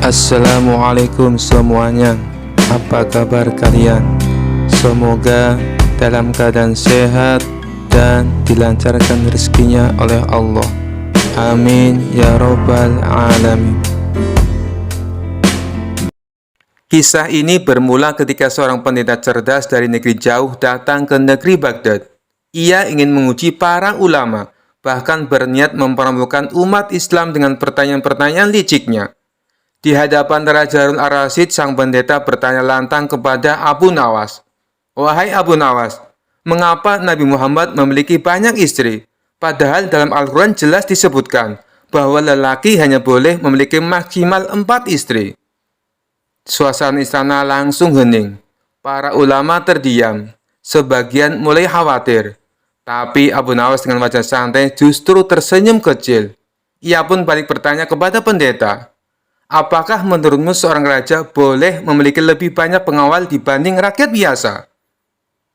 Assalamualaikum semuanya. Apa kabar kalian? Semoga dalam keadaan sehat dan dilancarkan rezekinya oleh Allah. Amin ya robbal alamin. Kisah ini bermula ketika seorang pendeta cerdas dari negeri jauh datang ke negeri Baghdad. Ia ingin menguji para ulama, bahkan berniat mempertemukan umat Islam dengan pertanyaan-pertanyaan liciknya. Di hadapan Raja Harun ar-Rasyid, sang pendeta bertanya lantang kepada Abu Nawas. "Wahai Abu Nawas, mengapa Nabi Muhammad memiliki banyak istri? Padahal dalam Al-Quran jelas disebutkan bahwa lelaki hanya boleh memiliki maksimal 4 istri. Suasana istana langsung hening. Para ulama terdiam. Sebagian mulai khawatir. Tapi Abu Nawas dengan wajah santai justru tersenyum kecil. Ia pun balik bertanya kepada pendeta. Apakah menurutmu seorang raja boleh memiliki lebih banyak pengawal dibanding rakyat biasa?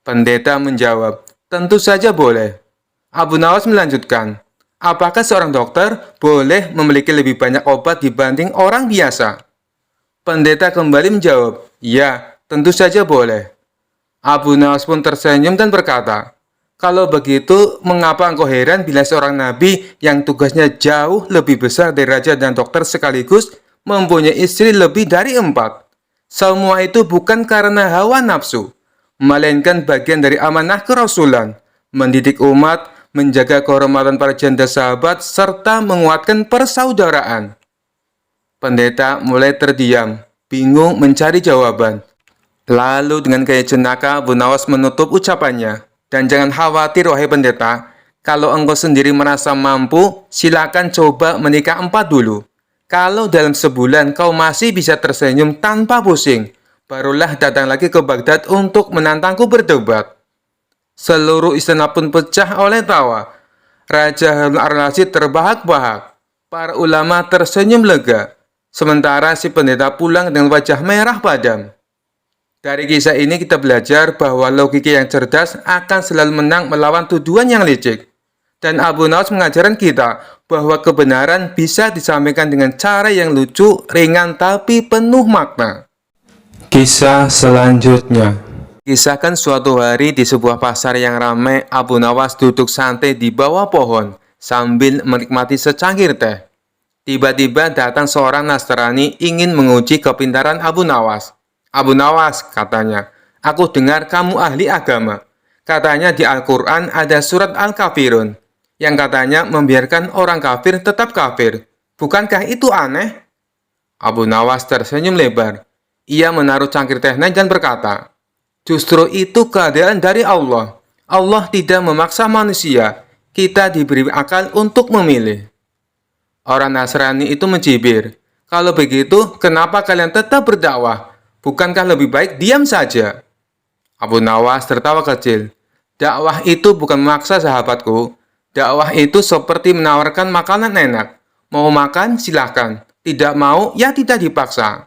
Pendeta menjawab, tentu saja boleh. Abu Nawas melanjutkan, apakah seorang dokter boleh memiliki lebih banyak obat dibanding orang biasa? Pendeta kembali menjawab, ya, tentu saja boleh. Abu Nawas pun tersenyum dan berkata, kalau begitu, mengapa engkau heran bila seorang nabi yang tugasnya jauh lebih besar dari raja dan dokter sekaligus mempunyai istri lebih dari 4. Semua itu bukan karena hawa nafsu, melainkan bagian dari amanah kerasulan, mendidik umat, menjaga kehormatan para janda sahabat, serta menguatkan persaudaraan. Pendeta mulai terdiam, bingung mencari jawaban. Lalu dengan gaya jenaka, Abu Nawas menutup ucapannya. Dan jangan khawatir wahai pendeta, kalau engkau sendiri merasa mampu, silakan coba menikah 4 dulu. Kalau dalam sebulan kau masih bisa tersenyum tanpa pusing, barulah datang lagi ke Baghdad untuk menantangku berdebat. Seluruh istana pun pecah oleh tawa. Raja Harun ar-Rasyid terbahak-bahak. Para ulama tersenyum lega. Sementara si pendeta pulang dengan wajah merah padam. Dari kisah ini kita belajar bahwa logika yang cerdas akan selalu menang melawan tuduhan yang licik. Dan Abu Nawas mengajarkan kita bahwa kebenaran bisa disampaikan dengan cara yang lucu, ringan, tapi penuh makna. Kisah selanjutnya. Kisahkan suatu hari di sebuah pasar yang ramai, Abu Nawas duduk santai di bawah pohon sambil menikmati secangkir teh. Tiba-tiba datang seorang Nasrani ingin menguji kepintaran Abu Nawas. Abu Nawas, katanya, aku dengar kamu ahli agama. Katanya di Al-Quran ada surat Al-Kafirun yang katanya membiarkan orang kafir tetap kafir. Bukankah itu aneh? Abu Nawas tersenyum lebar. Ia menaruh cangkir tehnya dan berkata, justru itu keadaan dari Allah. Allah tidak memaksa manusia. Kita diberi akal untuk memilih. Orang Nasrani itu mencibir. Kalau begitu, kenapa kalian tetap berdakwah? Bukankah lebih baik diam saja? Abu Nawas tertawa kecil. Dakwah itu bukan memaksa sahabatku. Dakwah itu seperti menawarkan makanan enak. Mau makan, silakan. Tidak mau, ya tidak dipaksa.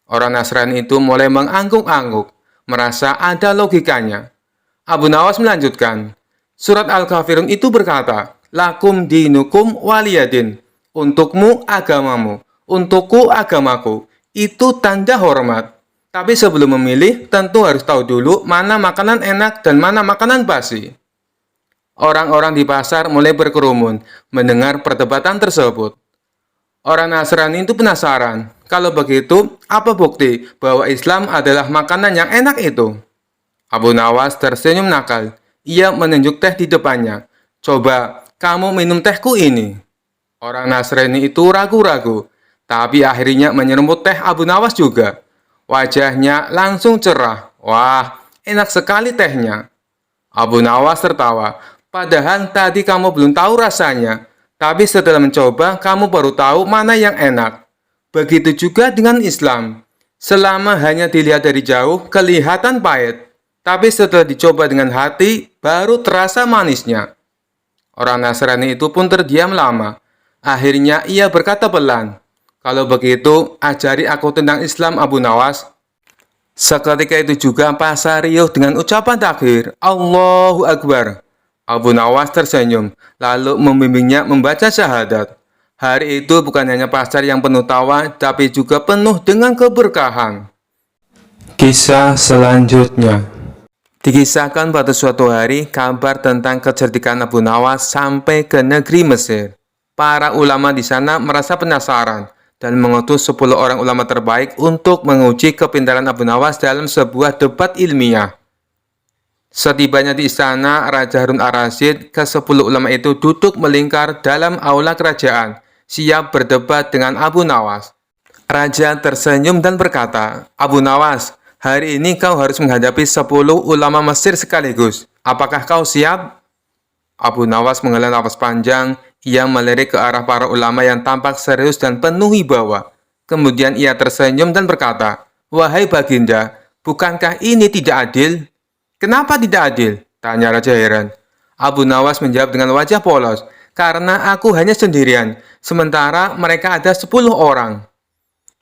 Orang Nasrani itu mulai mengangguk-angguk, merasa ada logikanya. Abu Nawas melanjutkan, surat Al-Kafirun itu berkata, lakum dinukum waliyadin. Untukmu agamamu, untukku agamaku. Itu tanda hormat. Tapi sebelum memilih, tentu harus tahu dulu mana makanan enak dan mana makanan basi. Orang-orang di pasar mulai berkerumun mendengar perdebatan tersebut. Orang Nasrani itu penasaran. Kalau begitu, apa bukti bahwa Islam adalah makanan yang enak itu? Abu Nawas tersenyum nakal. Ia menunjuk teh di depannya. Coba, kamu minum tehku ini. Orang Nasrani itu ragu-ragu. Tapi akhirnya menyeruput teh Abu Nawas juga. Wajahnya langsung cerah. Wah, enak sekali tehnya. Abu Nawas tertawa. Padahal tadi kamu belum tahu rasanya. Tapi setelah mencoba, kamu baru tahu mana yang enak. Begitu juga dengan Islam. Selama hanya dilihat dari jauh, kelihatan pahit. Tapi setelah dicoba dengan hati, baru terasa manisnya. Orang Nasrani itu pun terdiam lama. Akhirnya ia berkata pelan, kalau begitu, ajari aku tentang Islam Abu Nawas. Seketika itu juga pasar riuh dengan ucapan takbir, Allahu Akbar. Abu Nawas tersenyum, lalu membimbingnya membaca syahadat. Hari itu bukan hanya pasar yang penuh tawa, tapi juga penuh dengan keberkahan. Kisah selanjutnya. Dikisahkan pada suatu hari, kabar tentang kecerdikan Abu Nawas sampai ke negeri Mesir. Para ulama di sana merasa penasaran dan mengutus 10 orang ulama terbaik untuk menguji kepintaran Abu Nawas dalam sebuah debat ilmiah. Setibanya di istana Raja Harun ar-Rasyid, ke-10 ulama itu duduk melingkar dalam aula kerajaan, siap berdebat dengan Abu Nawas. Raja tersenyum dan berkata, "Abu Nawas, hari ini kau harus menghadapi 10 ulama Mesir sekaligus. Apakah kau siap?" Abu Nawas menghela nafas panjang. Ia melirik ke arah para ulama yang tampak serius dan penuh wibawa. Kemudian ia tersenyum dan berkata, "Wahai Baginda, bukankah ini tidak adil?" "Kenapa tidak adil?" tanya Raja heran. Abu Nawas menjawab dengan wajah polos, "Karena aku hanya sendirian, sementara mereka ada 10 orang."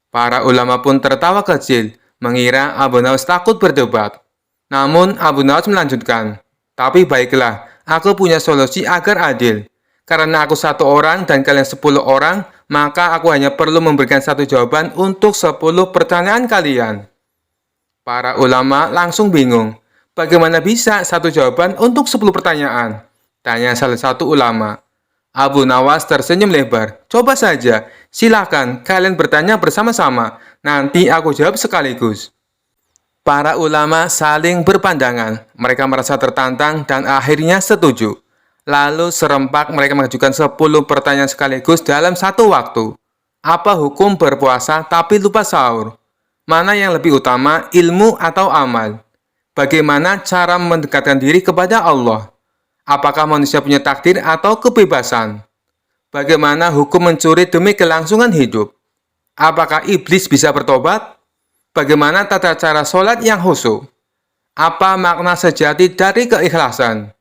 Para ulama pun tertawa kecil, mengira Abu Nawas takut berdebat. Namun Abu Nawas melanjutkan, "Tapi baiklah, aku punya solusi agar adil. Karena aku 1 orang dan kalian 10 orang, maka aku hanya perlu memberikan 1 jawaban untuk 10 pertanyaan kalian." Para ulama langsung bingung. "Bagaimana bisa 1 jawaban untuk 10 pertanyaan?" tanya salah satu ulama. Abu Nawas tersenyum lebar. "Coba saja, silakan kalian bertanya bersama-sama, nanti aku jawab sekaligus." Para ulama saling berpandangan, mereka merasa tertantang dan akhirnya setuju. Lalu serempak mereka mengajukan 10 pertanyaan sekaligus dalam satu waktu. Apa hukum berpuasa tapi lupa sahur? Mana yang lebih utama, ilmu atau amal? Bagaimana cara mendekatkan diri kepada Allah? Apakah manusia punya takdir atau kebebasan? Bagaimana hukum mencuri demi kelangsungan hidup? Apakah iblis bisa bertobat? Bagaimana tata cara sholat yang khusyuk? Apa makna sejati dari keikhlasan?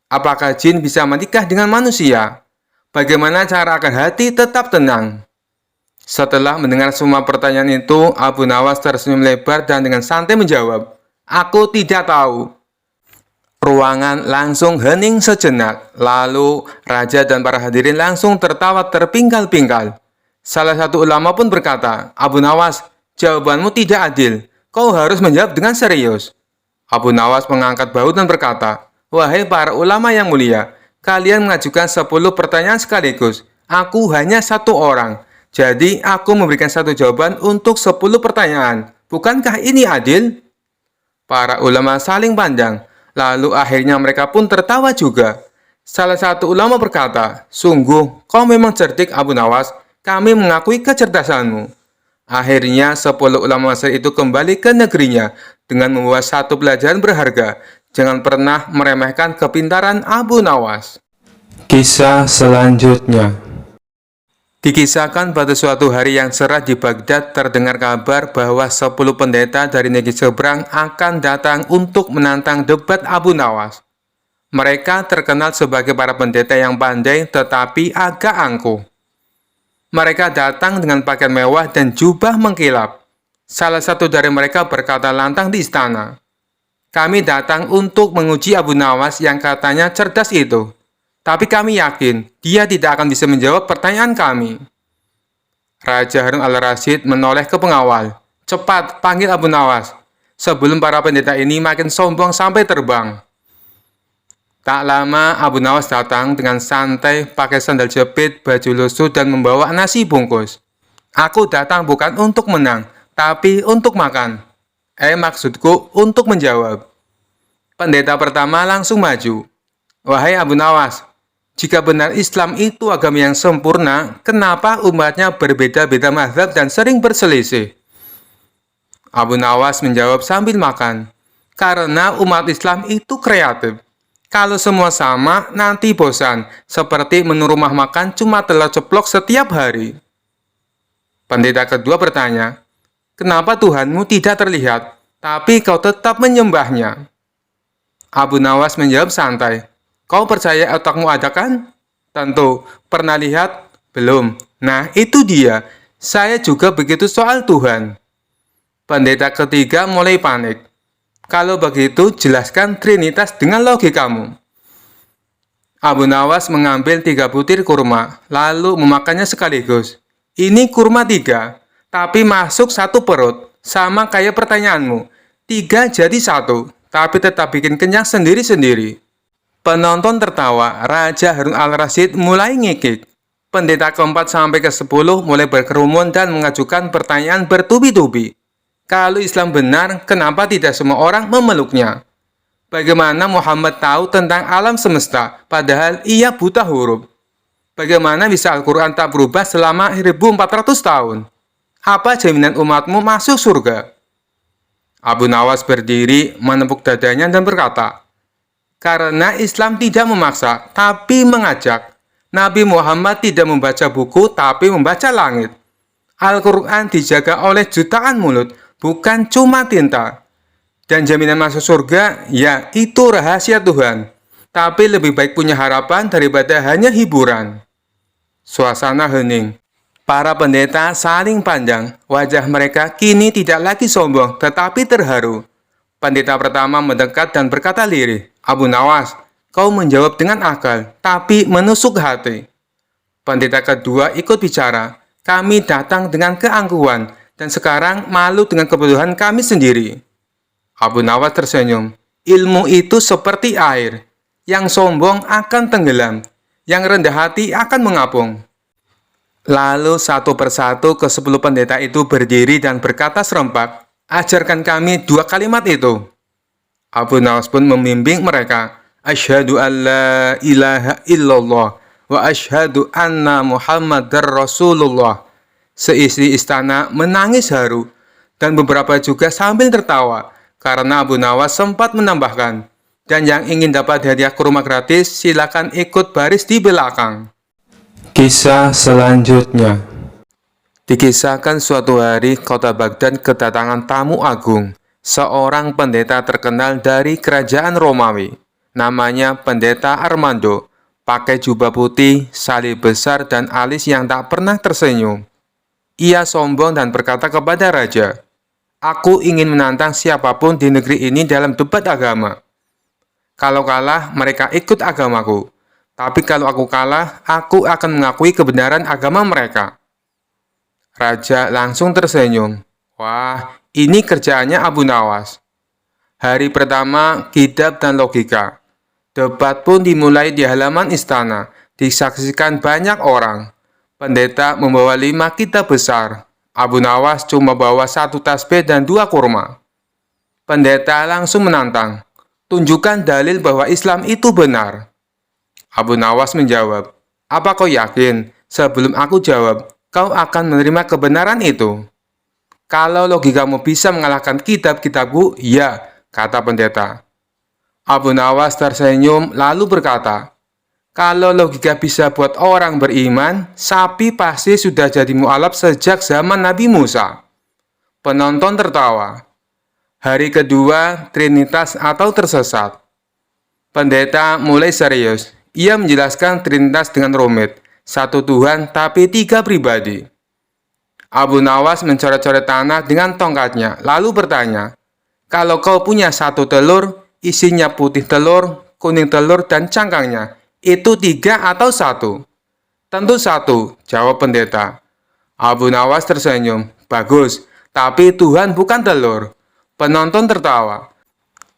Apakah jin bisa menikah dengan manusia? Bagaimana cara agar hati tetap tenang? Setelah mendengar semua pertanyaan itu, Abu Nawas tersenyum lebar dan dengan santai menjawab, "Aku tidak tahu." Ruangan langsung hening sejenak, lalu raja dan para hadirin langsung tertawa terpingkal-pingkal. Salah satu ulama pun berkata, "Abu Nawas, jawabanmu tidak adil. Kau harus menjawab dengan serius." Abu Nawas mengangkat bahu dan berkata, "Wahai para ulama yang mulia, kalian mengajukan 10 pertanyaan sekaligus. Aku hanya 1 orang. Jadi aku memberikan 1 jawaban untuk 10 pertanyaan. Bukankah ini adil?" Para ulama saling pandang. Lalu akhirnya mereka pun tertawa juga. Salah satu ulama berkata, "Sungguh, kau memang cerdik Abu Nawas. Kami mengakui kecerdasanmu." Akhirnya 10 ulama Mesir itu kembali ke negerinya dengan membawa 1 pelajaran berharga. Jangan pernah meremehkan kepintaran Abu Nawas. Kisah selanjutnya. Dikisahkan pada suatu hari yang cerah di Baghdad terdengar kabar bahwa 10 pendeta dari negeri seberang akan datang untuk menantang debat Abu Nawas. Mereka terkenal sebagai para pendeta yang pandai tetapi agak angkuh. Mereka datang dengan pakaian mewah dan jubah mengkilap. Salah satu dari mereka berkata lantang di istana, "Kami datang untuk menguji Abu Nawas yang katanya cerdas itu. Tapi kami yakin dia tidak akan bisa menjawab pertanyaan kami." Raja Harun al-Rasyid menoleh ke pengawal. "Cepat, panggil Abu Nawas, sebelum para pendeta ini makin sombong sampai terbang." Tak lama, Abu Nawas datang dengan santai, pakai sandal jepit, baju lusuh, dan membawa nasi bungkus. "Aku datang bukan untuk menang, tapi untuk makan." Maksudku untuk menjawab." Pendeta pertama langsung maju. "Wahai Abu Nawas, jika benar Islam itu agama yang sempurna, kenapa umatnya berbeda-beda mazhab dan sering berselisih?" Abu Nawas menjawab sambil makan, "Karena umat Islam itu kreatif. Kalau semua sama, nanti bosan, seperti menu rumah makan cuma telur ceplok setiap hari." Pendeta kedua bertanya, "Kenapa Tuhanmu tidak terlihat, tapi kau tetap menyembahnya?" Abu Nawas menjawab santai, "Kau percaya otakmu ada kan?" "Tentu. Pernah lihat?" "Belum." "Nah, itu dia. Saya juga begitu soal Tuhan." Pendeta ketiga mulai panik. "Kalau begitu, jelaskan Trinitas dengan logikamu." Abu Nawas mengambil 3 butir kurma, lalu memakannya sekaligus. Ini kurma 3, tapi masuk satu perut, sama kayak pertanyaanmu. 3 jadi 1, tapi tetap bikin kenyang sendiri-sendiri. Penonton tertawa, Raja Harun al-Rasyid mulai ngikik. Pendeta keempat sampai ke-10 mulai berkerumun dan mengajukan pertanyaan bertubi-tubi. Kalau Islam benar, kenapa tidak semua orang memeluknya? Bagaimana Muhammad tahu tentang alam semesta, padahal ia buta huruf? Bagaimana bisa Al-Quran tak berubah selama 1400 tahun? Apa jaminan umatmu masuk surga? Abu Nawas berdiri, menepuk dadanya dan berkata, karena Islam tidak memaksa, tapi mengajak. Nabi Muhammad tidak membaca buku, tapi membaca langit. Al-Quran dijaga oleh jutaan mulut, bukan cuma tinta. Dan jaminan masuk surga, ya itu rahasia Tuhan. Tapi lebih baik punya harapan daripada hanya hiburan. Suasana hening. Para pendeta saling pandang. Wajah mereka kini tidak lagi sombong, tetapi terharu. Pendeta pertama mendekat dan berkata lirih, Abu Nawas, kau menjawab dengan akal, tapi menusuk hati. Pendeta kedua ikut bicara, kami datang dengan keangkuhan, dan sekarang malu dengan kebutuhan kami sendiri. Abu Nawas tersenyum. Ilmu itu seperti air. Yang sombong akan tenggelam. Yang rendah hati akan mengapung. Lalu satu persatu ke-10 pendeta itu berdiri dan berkata serempak, ajarkan kami 2 kalimat itu. Abu Nawas pun membimbing mereka. Asyhadu an la ilaha illallah wa asyhadu anna Muhammadar Rasulullah. Seisi istana menangis haru. Dan beberapa juga sambil tertawa. Karena Abu Nawas sempat menambahkan, dan yang ingin dapat hadiah kurma gratis, silakan ikut baris di belakang. Kisah selanjutnya. Dikisahkan suatu hari, kota Baghdad kedatangan tamu agung, seorang pendeta terkenal dari kerajaan Romawi. Namanya Pendeta Armando, pakai jubah putih, salib besar, dan alis yang tak pernah tersenyum. Ia sombong dan berkata kepada raja, aku ingin menantang siapapun di negeri ini dalam debat agama. Kalau kalah, mereka ikut agamaku. Tapi kalau aku kalah, aku akan mengakui kebenaran agama mereka. Raja langsung tersenyum. Wah, ini kerjaannya Abu Nawas. Hari pertama, kitab dan logika. Debat pun dimulai di halaman istana. Disaksikan banyak orang. Pendeta membawa 5 kitab besar. Abu Nawas cuma bawa 1 tasbih dan 2 kurma. Pendeta langsung menantang. Tunjukkan dalil bahwa Islam itu benar. Abu Nawas menjawab, apa kau yakin? Sebelum aku jawab, kau akan menerima kebenaran itu? Kalau logikamu bisa mengalahkan kitab-kitabku, ya, kata pendeta. Abu Nawas tersenyum lalu berkata, kalau logika bisa buat orang beriman, sapi pasti sudah jadi mu'alaf sejak zaman Nabi Musa. Penonton tertawa. Hari kedua, Trinitas atau tersesat. Pendeta mulai serius. Ia menjelaskan Trinitas dengan rumit. 1 Tuhan tapi 3 pribadi. Abu Nawas mencoret-coret tanah dengan tongkatnya, lalu bertanya, kalau kau punya 1 telur, isinya putih telur, kuning telur, dan cangkangnya, itu 3 atau 1? Tentu 1, jawab pendeta. Abu Nawas tersenyum. Bagus, tapi Tuhan bukan telur. Penonton tertawa.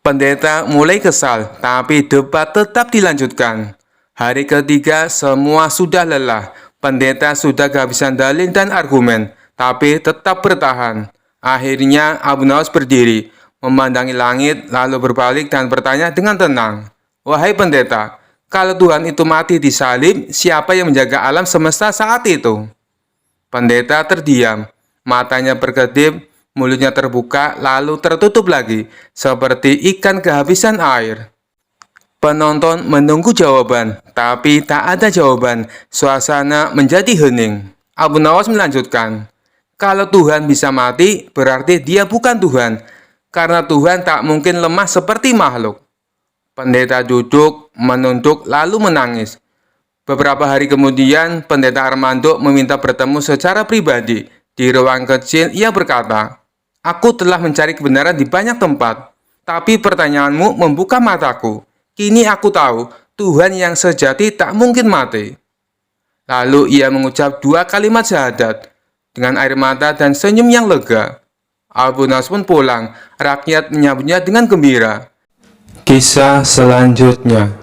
Pendeta mulai kesal, tapi debat tetap dilanjutkan. Hari ketiga semua sudah lelah. Pendeta sudah kehabisan dalil dan argumen, tapi tetap bertahan. Akhirnya Abu Nawas berdiri, memandangi langit, lalu berbalik dan bertanya dengan tenang. Wahai pendeta, kalau Tuhan itu mati di salib, siapa yang menjaga alam semesta saat itu? Pendeta terdiam, matanya berkedip, mulutnya terbuka, lalu tertutup lagi, seperti ikan kehabisan air. Penonton menunggu jawaban, tapi tak ada jawaban. Suasana menjadi hening. Abu Nawas melanjutkan, kalau Tuhan bisa mati, berarti dia bukan Tuhan, karena Tuhan tak mungkin lemah seperti makhluk. Pendeta duduk, menunduk, lalu menangis. Beberapa hari kemudian, Pendeta Armando meminta bertemu secara pribadi. Di ruang kecil, ia berkata, aku telah mencari kebenaran di banyak tempat, tapi pertanyaanmu membuka mataku. Kini aku tahu, Tuhan yang sejati tak mungkin mati. Lalu ia mengucap 2 kalimat syahadat dengan air mata dan senyum yang lega. Abu Nawas pun pulang, rakyat menyambutnya dengan gembira. Kisah selanjutnya.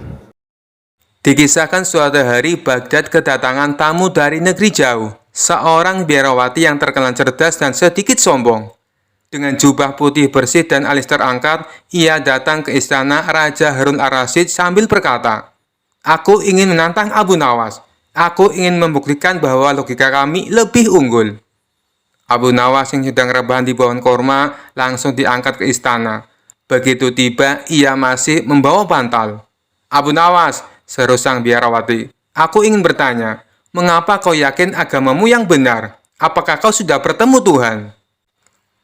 Dikisahkan suatu hari Baghdad kedatangan tamu dari negeri jauh, seorang biarawati yang terkenal cerdas dan sedikit sombong. Dengan jubah putih bersih dan alis terangkat, ia datang ke istana Raja Harun al-Rasyid sambil berkata, "Aku ingin menantang Abu Nawas. Aku ingin membuktikan bahwa logika kami lebih unggul." Abu Nawas yang sedang rebahan di pohon korma langsung diangkat ke istana. Begitu tiba, ia masih membawa bantal. "Abu Nawas," seru sang biarawati, "aku ingin bertanya, mengapa kau yakin agamamu yang benar? Apakah kau sudah bertemu Tuhan?"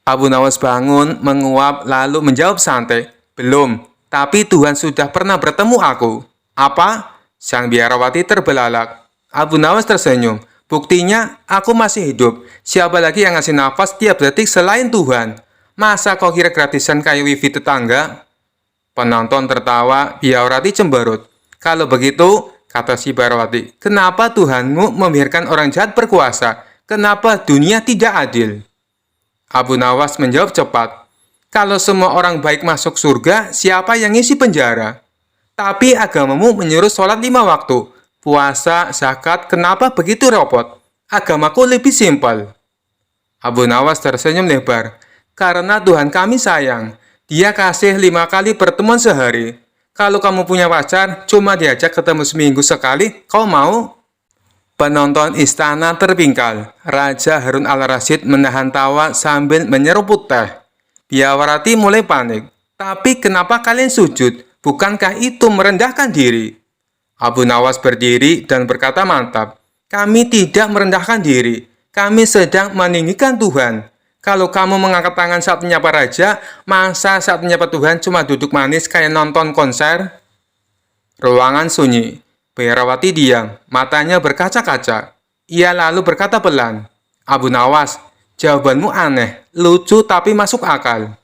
Abu Nawas bangun, menguap, lalu menjawab santai, "Belum, tapi Tuhan sudah pernah bertemu aku." "Apa?" Sang biarawati terbelalak. Abu Nawas tersenyum. "Buktinya, aku masih hidup. Siapa lagi yang ngasih nafas tiap detik selain Tuhan? Masa kau kira gratisan kayak wifi tetangga?" Penonton tertawa, biarawati cemberut. "Kalau begitu," kata si biarawati, "kenapa Tuhanmu membiarkan orang jahat berkuasa? Kenapa dunia tidak adil?" Abu Nawas menjawab cepat, "Kalau semua orang baik masuk surga, siapa yang ngisi penjara? Tapi agamamu menyuruh sholat 5 waktu, puasa, zakat, kenapa begitu repot? Agamaku lebih simpel." Abu Nawas tersenyum lebar, "Karena Tuhan kami sayang, Dia kasih 5 kali pertemuan sehari. Kalau kamu punya pacar, cuma diajak ketemu seminggu sekali, kau mau?" Penonton istana terpingkal. Raja Harun al-Rasyid menahan tawa sambil menyeruput teh. Biarawati mulai panik. "Tapi kenapa kalian sujud? Bukankah itu merendahkan diri?" Abu Nawas berdiri dan berkata mantap, "Kami tidak merendahkan diri. Kami sedang meninggikan Tuhan. Kalau kamu mengangkat tangan saat menyapa raja, masa saat menyapa Tuhan cuma duduk manis kayak nonton konser?" Ruangan sunyi. Biarawati diam, matanya berkaca-kaca. Ia lalu berkata pelan, "Abu Nawas, jawabanmu aneh, lucu tapi masuk akal."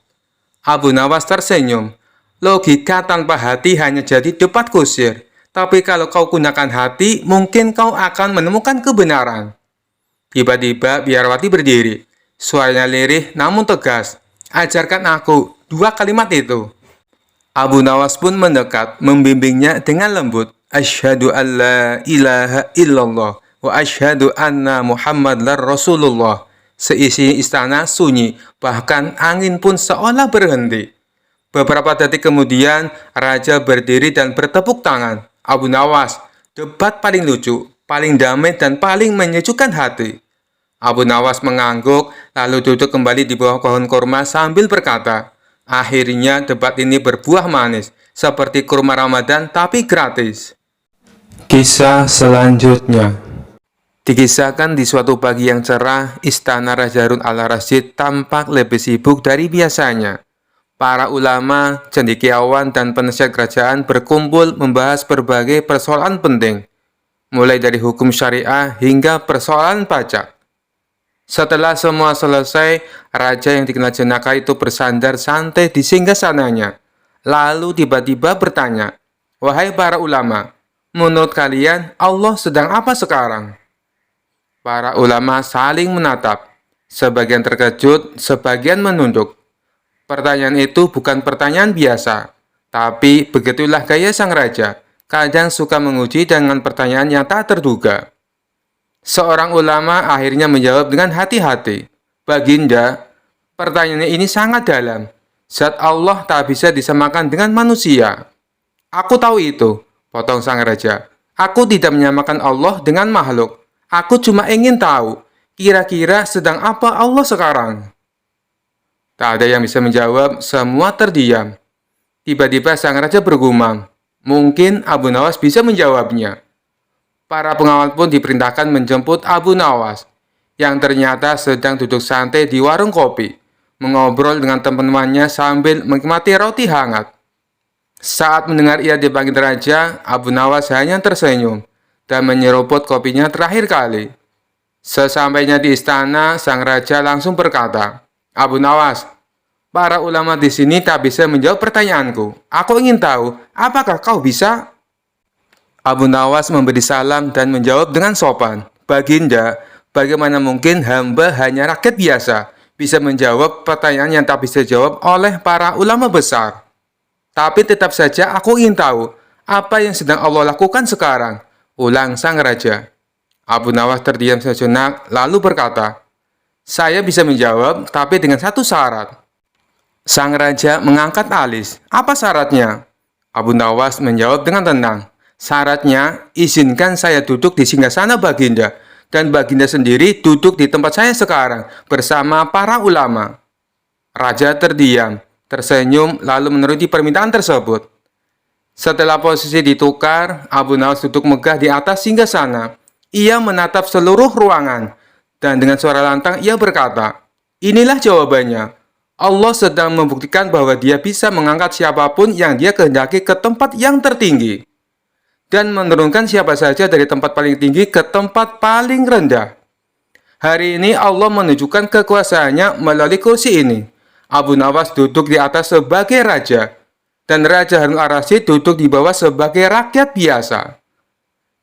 Abu Nawas tersenyum. "Logika tanpa hati hanya jadi debat kusir. Tapi kalau kau gunakan hati, mungkin kau akan menemukan kebenaran." Tiba-tiba biarawati berdiri. Suaranya lirih namun tegas. "Ajarkan aku 2 kalimat itu." Abu Nawas pun mendekat, membimbingnya dengan lembut. "Asyhadu an la ilaha illallah wa asyhadu anna Muhammadar Rasulullah." Seisi istana sunyi, bahkan angin pun seolah berhenti. Beberapa detik kemudian, raja berdiri dan bertepuk tangan. "Abu Nawas, debat paling lucu, paling damai dan paling menyejukkan hati." Abu Nawas mengangguk, lalu duduk kembali di bawah pohon kurma sambil berkata, "Akhirnya debat ini berbuah manis, seperti kurma Ramadan tapi gratis." Kisah selanjutnya. Dikisahkan di suatu pagi yang cerah, istana Raja Harun al-Rasyid tampak lebih sibuk dari biasanya. Para ulama, cendekiawan, dan penasihat kerajaan berkumpul membahas berbagai persoalan penting, mulai dari hukum syariah hingga persoalan pajak. Setelah semua selesai, raja yang dikenal jenaka itu bersandar santai di singgasananya. Lalu tiba-tiba bertanya, "Wahai para ulama, menurut kalian Allah sedang apa sekarang?" Para ulama saling menatap. Sebagian terkejut, sebagian menunduk. Pertanyaan itu bukan pertanyaan biasa, tapi begitulah gaya sang raja. Kadang suka menguji dengan pertanyaan yang tak terduga. Seorang ulama akhirnya menjawab dengan hati-hati, "Baginda, pertanyaan ini sangat dalam. Zat Allah tak bisa disamakan dengan manusia." "Aku tahu itu," potong sang raja. "Aku tidak menyamakan Allah dengan makhluk. Aku cuma ingin tahu, kira-kira sedang apa Allah sekarang?" Tak ada yang bisa menjawab, semua terdiam. Tiba-tiba sang raja bergumam, "Mungkin Abu Nawas bisa menjawabnya." Para pengawal pun diperintahkan menjemput Abu Nawas, yang ternyata sedang duduk santai di warung kopi, mengobrol dengan teman-temannya sambil menikmati roti hangat. Saat mendengar ia dipanggil raja, Abu Nawas hanya tersenyum dan menyeruput kopinya terakhir kali. Sesampainya di istana, sang raja langsung berkata, "Abu Nawas, para ulama di sini tak bisa menjawab pertanyaanku. Aku ingin tahu, apakah kau bisa?" Abu Nawas memberi salam dan menjawab dengan sopan, "Baginda, bagaimana mungkin hamba hanya rakyat biasa bisa menjawab pertanyaan yang tak bisa dijawab oleh para ulama besar? Tapi tetap saja aku ingin tahu apa yang sedang Allah lakukan sekarang," ulang sang raja. Abu Nawas terdiam sejenak lalu berkata, "Saya bisa menjawab, tapi dengan satu syarat." Sang raja mengangkat alis. "Apa syaratnya?" Abu Nawas menjawab dengan tenang, "Syaratnya, izinkan saya duduk di singgasana Baginda, dan Baginda sendiri duduk di tempat saya sekarang bersama para ulama." Raja terdiam, tersenyum, lalu menuruti permintaan tersebut. Setelah posisi ditukar, Abu Nawas duduk megah di atas singgasana. Ia menatap seluruh ruangan, dan dengan suara lantang ia berkata, "Inilah jawabannya. Allah sedang membuktikan bahwa dia bisa mengangkat siapapun yang dia kehendaki ke tempat yang tertinggi, dan menurunkan siapa saja dari tempat paling tinggi ke tempat paling rendah. Hari ini Allah menunjukkan kekuasaannya melalui kursi ini. Abu Nawas duduk di atas sebagai raja, dan Raja Harun Ar-Rasyid duduk di bawah sebagai rakyat biasa."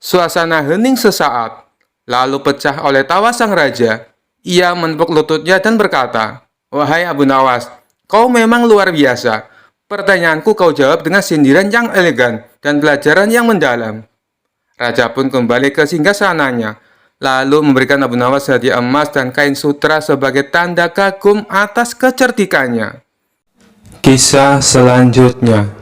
Suasana hening sesaat, lalu pecah oleh tawa sang raja. Ia menepuk lututnya dan berkata, "Wahai Abu Nawas, kau memang luar biasa. Pertanyaanku kau jawab dengan sindiran yang elegan dan pelajaran yang mendalam." Raja pun kembali ke singgasananya, lalu memberikan Abu Nawas hadiah emas dan kain sutra sebagai tanda kagum atas kecerdikannya. Kisah selanjutnya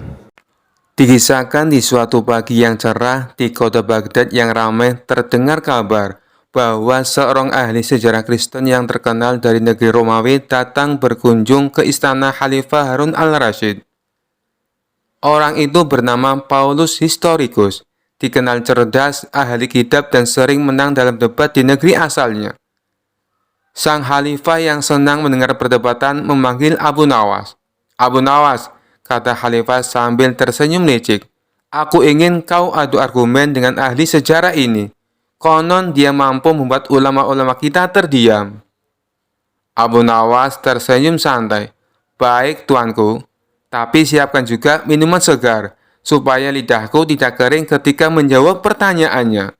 dikisahkan di suatu pagi yang cerah di kota Baghdad yang ramai terdengar kabar bahwa seorang ahli sejarah Kristen yang terkenal dari negeri Romawi datang berkunjung ke istana Khalifah Harun al-Rasyid. Orang itu bernama Paulus Historicus, dikenal cerdas, ahli kitab, dan sering menang dalam debat di negeri asalnya. Sang khalifah yang senang mendengar perdebatan memanggil Abu Nawas. "Abu Nawas," kata khalifah sambil tersenyum licik, "aku ingin kau adu argumen dengan ahli sejarah ini. Konon dia mampu membuat ulama-ulama kita terdiam." Abu Nawas tersenyum santai. "Baik, tuanku, tapi siapkan juga minuman segar, supaya lidahku tidak kering ketika menjawab pertanyaannya."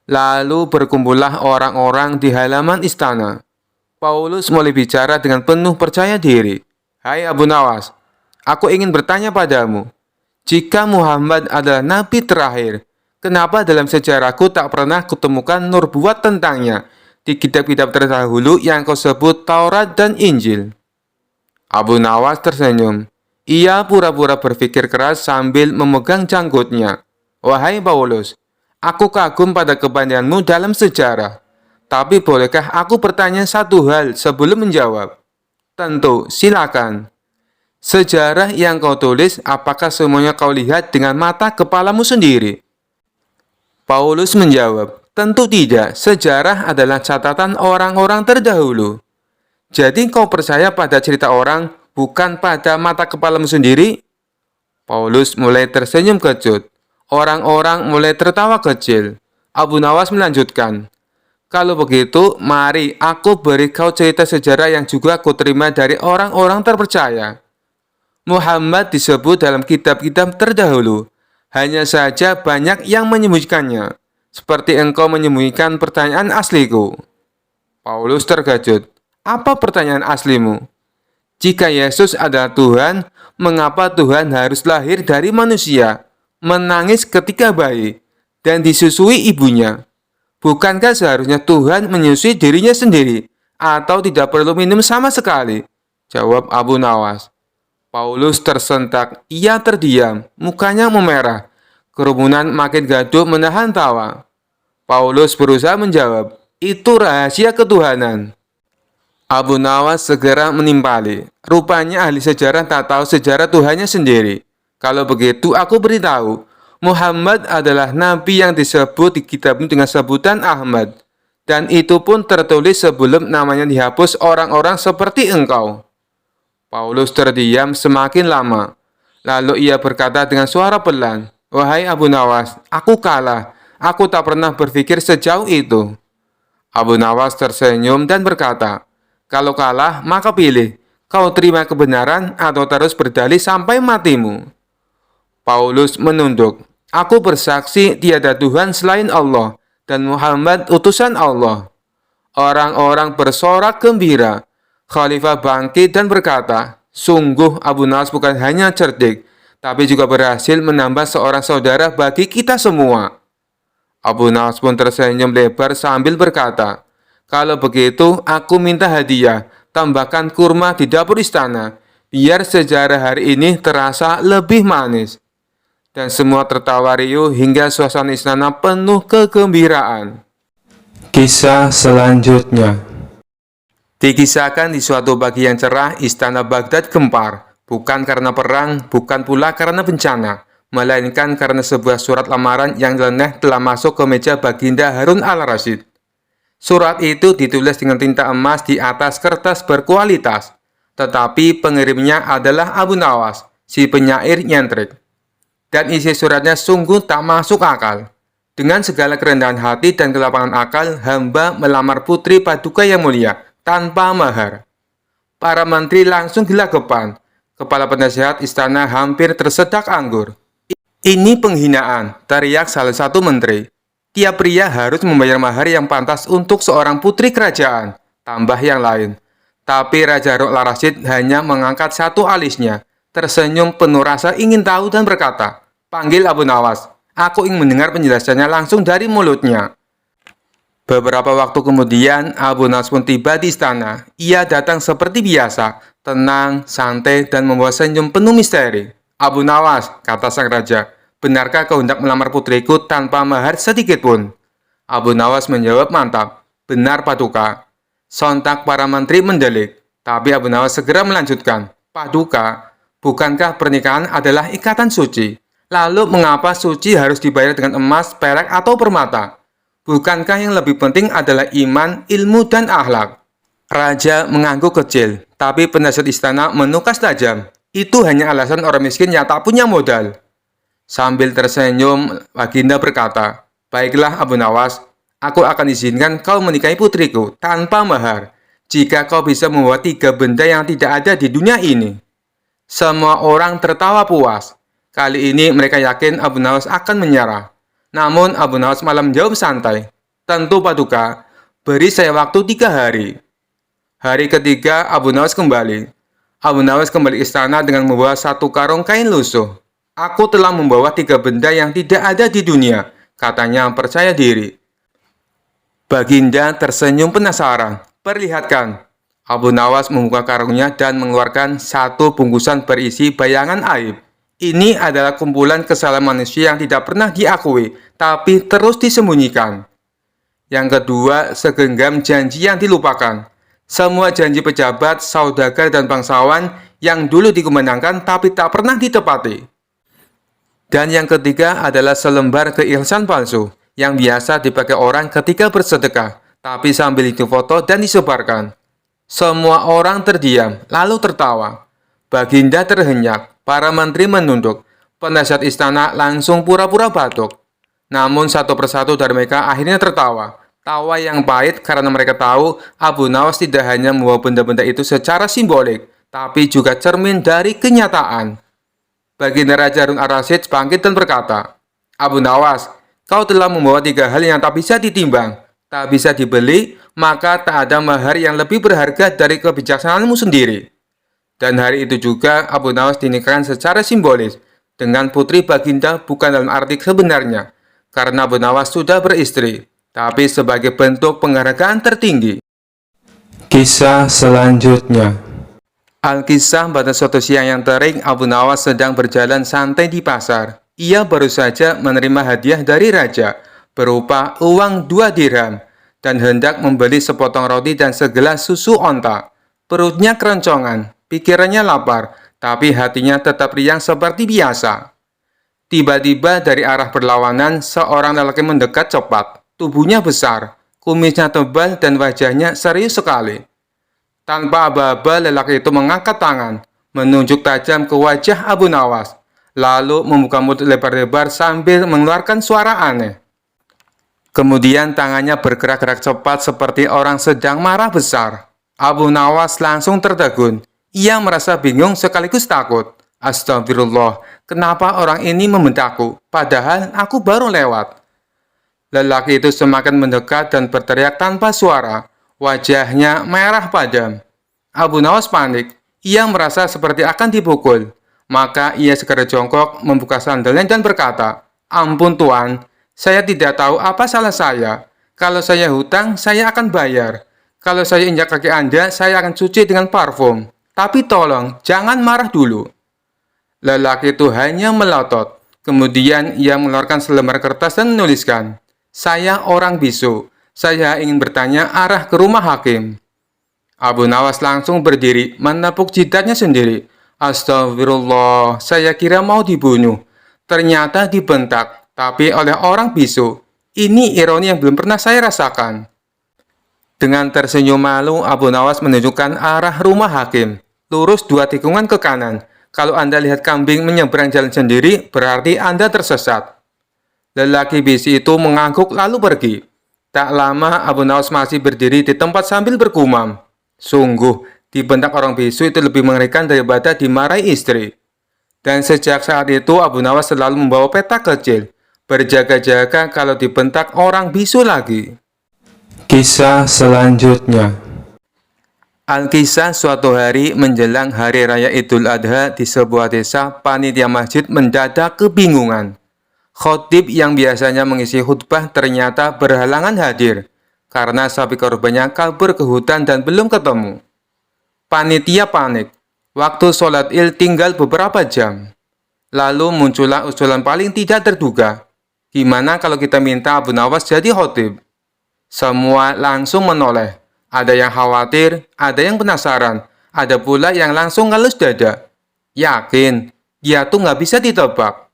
Lalu berkumpullah orang-orang di halaman istana. Paulus mulai bicara dengan penuh percaya diri. "Hai Abu Nawas, aku ingin bertanya padamu, jika Muhammad adalah nabi terakhir, kenapa dalam sejarahku tak pernah kutemukan nubuat tentangnya di kitab-kitab terdahulu yang kau sebut Taurat dan Injil?" Abu Nawas tersenyum. Ia pura-pura berpikir keras sambil memegang janggutnya. "Wahai Paulus, aku kagum pada kepandaianmu dalam sejarah. Tapi bolehkah aku bertanya satu hal sebelum menjawab?" "Tentu, silakan." "Sejarah yang kau tulis, apakah semuanya kau lihat dengan mata kepalamu sendiri?" Paulus menjawab, "Tentu tidak. Sejarah adalah catatan orang-orang terdahulu." "Jadi kau percaya pada cerita orang, bukan pada mata kepalamu sendiri?" Paulus mulai tersenyum kecut. Orang-orang mulai tertawa kecil. Abu Nawas melanjutkan, "Kalau begitu, mari aku beri kau cerita sejarah yang juga aku terima dari orang-orang terpercaya. Muhammad disebut dalam kitab-kitab terdahulu. Hanya saja banyak yang menyembunyikannya, seperti engkau menyembunyikan pertanyaan asliku." Paulus terkejut. "Apa pertanyaan aslimu?" "Jika Yesus adalah Tuhan, mengapa Tuhan harus lahir dari manusia, menangis ketika bayi, dan disusui ibunya? Bukankah seharusnya Tuhan menyusui dirinya sendiri, atau tidak perlu minum sama sekali?" jawab Abu Nawas. Paulus tersentak. Ia terdiam, mukanya memerah. Kerumunan makin gaduh menahan tawa. Paulus berusaha menjawab, "Itu rahasia ketuhanan." Abu Nawas segera menimpali. "Rupanya ahli sejarah tak tahu sejarah Tuhannya sendiri. Kalau begitu aku beritahu, Muhammad adalah nabi yang disebut di kitab dengan sebutan Ahmad. Dan itu pun tertulis sebelum namanya dihapus orang-orang seperti engkau." Paulus terdiam semakin lama. Lalu ia berkata dengan suara pelan, "Wahai Abu Nawas, aku kalah. Aku tak pernah berpikir sejauh itu." Abu Nawas tersenyum dan berkata, "Kalau kalah, maka pilih. Kau terima kebenaran atau terus berdalih sampai matimu." Paulus menunduk. Aku bersaksi tiada Tuhan selain Allah, dan Muhammad utusan Allah. Orang-orang bersorak gembira. Khalifah bangkit dan berkata, sungguh Abu Nawas bukan hanya cerdik, tapi juga berhasil menambah seorang saudara bagi kita semua. Abu Nawas pun tersenyum lebar sambil berkata, kalau begitu aku minta hadiah, tambahkan kurma di dapur istana, biar sejarah hari ini terasa lebih manis. Dan semua tertawa riuh hingga suasana istana penuh kegembiraan. Kisah selanjutnya. Dikisahkan di suatu pagi yang cerah, istana Baghdad gempar, bukan karena perang, bukan pula karena bencana, melainkan karena sebuah surat lamaran yang nyeleneh telah masuk ke meja Baginda Harun al-Rasyid. Surat itu ditulis dengan tinta emas di atas kertas berkualitas, tetapi pengirimnya adalah Abu Nawas, si penyair nyentrik. Dan isi suratnya sungguh tak masuk akal. Dengan segala kerendahan hati dan kelapangan akal, hamba melamar putri Paduka yang mulia tanpa mahar. Para menteri langsung gelagapan. Kepala penasehat istana hampir tersedak anggur. Ini penghinaan, teriak salah satu menteri. Tiap pria harus membayar mahar yang pantas untuk seorang putri kerajaan, tambah yang lain. Tapi Raja Harun al-Rasyid hanya mengangkat satu alisnya, tersenyum penuh rasa ingin tahu dan berkata, panggil Abu Nawas, aku ingin mendengar penjelasannya langsung dari mulutnya. Beberapa waktu kemudian, Abu Nawas pun tiba di istana. Ia datang seperti biasa, tenang, santai, dan membawa senyum penuh misteri. Abu Nawas, kata sang raja, benarkah kau hendak melamar putriku tanpa mahar sedikit pun? Abu Nawas menjawab mantap, benar Paduka. Sontak para menteri mendelik, tapi Abu Nawas segera melanjutkan, Paduka, bukankah pernikahan adalah ikatan suci? Lalu mengapa suci harus dibayar dengan emas, perak, atau permata? Bukankah yang lebih penting adalah iman, ilmu, dan akhlak? Raja mengangguk kecil, tapi penasihat istana menukas tajam. Itu hanya alasan orang miskin yang tak punya modal. Sambil tersenyum, Baginda berkata, baiklah Abu Nawas, aku akan izinkan kau menikahi putriku tanpa mahar, jika kau bisa membawa 3 benda yang tidak ada di dunia ini. Semua orang tertawa puas. Kali ini mereka yakin Abu Nawas akan menyerah. Namun Abu Nawas malah menjawab santai. Tentu Paduka, beri saya waktu 3 hari. Hari ketiga Abu Nawas kembali. Abu Nawas kembali istana dengan membawa 1 karung kain lusuh. Aku telah membawa 3 benda yang tidak ada di dunia, katanya percaya diri. Baginda tersenyum penasaran. Perlihatkan. Abu Nawas membuka karungnya dan mengeluarkan 1 bungkusan berisi bayangan aib. Ini adalah kumpulan kesalahan manusia yang tidak pernah diakui, tapi terus disembunyikan. Yang kedua, segenggam janji yang dilupakan. Semua janji pejabat, saudagar, dan bangsawan yang dulu dikumandangkan tapi tak pernah ditepati. Dan yang ketiga adalah selembar keikhlasan palsu, yang biasa dipakai orang ketika bersedekah, tapi sambil itu foto dan disebarkan. Semua orang terdiam, lalu tertawa. Baginda terhenyak. Para menteri menunduk. Penasihat istana langsung pura-pura batuk. Namun satu persatu dari mereka akhirnya tertawa. Tawa yang pahit karena mereka tahu Abu Nawas tidak hanya membawa benda-benda itu secara simbolik, tapi juga cermin dari kenyataan. Baginda Raja Harun al-Rasyid bangkit dan berkata, Abu Nawas, kau telah membawa 3 hal yang tak bisa ditimbang, tak bisa dibeli, maka tak ada mahar yang lebih berharga dari kebijaksanaanmu sendiri. Dan hari itu juga Abu Nawas dinikahkan secara simbolis dengan putri Baginda bukan dalam arti sebenarnya, karena Abu Nawas sudah beristri, tapi sebagai bentuk penghargaan tertinggi. Kisah selanjutnya. Alkisah pada suatu siang yang terik, Abu Nawas sedang berjalan santai di pasar. Ia baru saja menerima hadiah dari raja, berupa uang 2 dirham, dan hendak membeli sepotong roti dan segelas susu onta. Perutnya keroncongan. Pikirannya lapar, tapi hatinya tetap riang seperti biasa. Tiba-tiba dari arah berlawanan, seorang lelaki mendekat cepat. Tubuhnya besar, kumisnya tebal, dan wajahnya serius sekali. Tanpa aba-aba, lelaki itu mengangkat tangan, menunjuk tajam ke wajah Abu Nawas, lalu membuka mulut lebar-lebar sambil mengeluarkan suara aneh. Kemudian tangannya bergerak-gerak cepat seperti orang sedang marah besar. Abu Nawas langsung tertegun. Ia merasa bingung sekaligus takut. Astagfirullah, kenapa orang ini membentakku, padahal aku baru lewat. Lelaki itu semakin mendekat dan berteriak tanpa suara. Wajahnya merah padam. Abu Nawas panik. Ia merasa seperti akan dipukul. Maka ia segera jongkok, membuka sandalnya dan berkata, "Ampun Tuan, saya tidak tahu apa salah saya. Kalau saya hutang, saya akan bayar. Kalau saya injak kaki Anda, saya akan cuci dengan parfum. Tapi tolong, jangan marah dulu." Lelaki itu hanya melotot. Kemudian ia mengeluarkan selembar kertas dan menuliskan, "Saya orang bisu. Saya ingin bertanya arah ke rumah hakim." Abu Nawas langsung berdiri, menepuk jidatnya sendiri. Astagfirullah, saya kira mau dibunuh. Ternyata dibentak, tapi oleh orang bisu. Ini ironi yang belum pernah saya rasakan. Dengan tersenyum malu, Abu Nawas menunjukkan arah rumah hakim. Lurus 2 tikungan ke kanan. Kalau Anda lihat kambing menyeberang jalan sendiri, berarti Anda tersesat. Lelaki bisu itu mengangguk lalu pergi. Tak lama, Abu Nawas masih berdiri di tempat sambil bergumam. Sungguh, dibentak orang bisu itu lebih mengerikan daripada dimarahi istri. Dan sejak saat itu, Abu Nawas selalu membawa peta kecil, berjaga-jaga kalau dibentak orang bisu lagi. Kisah selanjutnya. Alkisah suatu hari menjelang hari raya Idul Adha di sebuah desa, panitia masjid mendadak kebingungan. Khotib yang biasanya mengisi khutbah ternyata berhalangan hadir karena sapi korbannya kabur ke hutan dan belum ketemu. Panitia panik. Waktu sholat Id tinggal beberapa jam. Lalu muncullah usulan paling tidak terduga. Gimana kalau kita minta Abu Nawas jadi khotib? Semua langsung menoleh. Ada yang khawatir, ada yang penasaran, ada pula yang langsung ngelus dada. Yakin, dia tuh nggak bisa ditebak.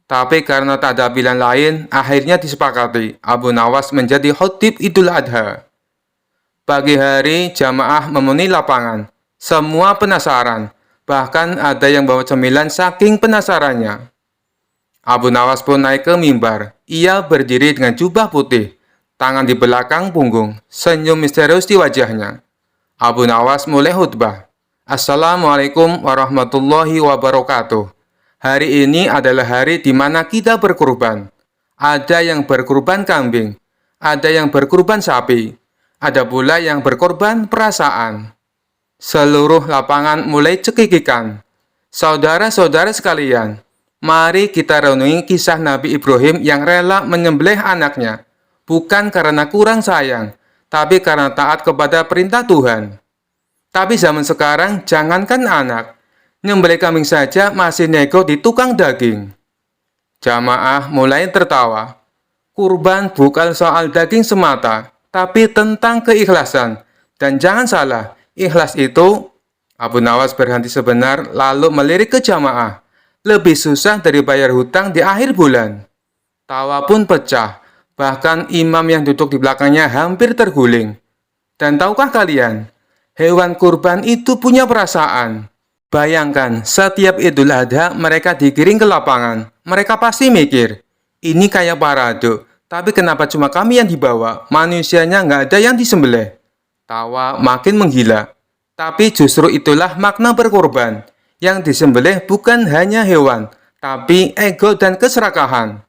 Tapi karena tak ada pilihan lain, akhirnya disepakati Abu Nawas menjadi khotib Idul Adha. Pagi hari, jamaah memenuhi lapangan. Semua penasaran, bahkan ada yang bawa cemilan saking penasarannya. Abu Nawas pun naik ke mimbar. Ia berdiri dengan jubah putih, tangan di belakang punggung, senyum misterius di wajahnya. Abu Nawas mulai khutbah. Assalamualaikum warahmatullahi wabarakatuh. Hari ini adalah hari di mana kita berkurban. Ada yang berkurban kambing, ada yang berkurban sapi, ada pula yang berkorban perasaan. Seluruh lapangan mulai cekikikan. Saudara-saudara sekalian, mari kita renungi kisah Nabi Ibrahim yang rela menyembelih anaknya, bukan karena kurang sayang, tapi karena taat kepada perintah Tuhan. Tapi zaman sekarang, jangankan anak, nyembelih kambing saja masih nego di tukang daging. Jamaah mulai tertawa. Kurban bukan soal daging semata, tapi tentang keikhlasan. Dan jangan salah, ikhlas itu, Abu Nawas berhenti sebentar lalu melirik ke jamaah. Lebih susah dari bayar hutang di akhir bulan. Tawa pun pecah, bahkan imam yang duduk di belakangnya hampir terguling. Dan tahukah kalian, hewan kurban itu punya perasaan. Bayangkan, setiap Idul Adha mereka digiring ke lapangan. Mereka pasti mikir, ini kayak parade, tapi kenapa cuma kami yang dibawa? Manusianya nggak ada yang disembelih. Tawa makin menggila. Tapi justru itulah makna berkorban. Yang disembelih bukan hanya hewan, tapi ego dan keserakahan.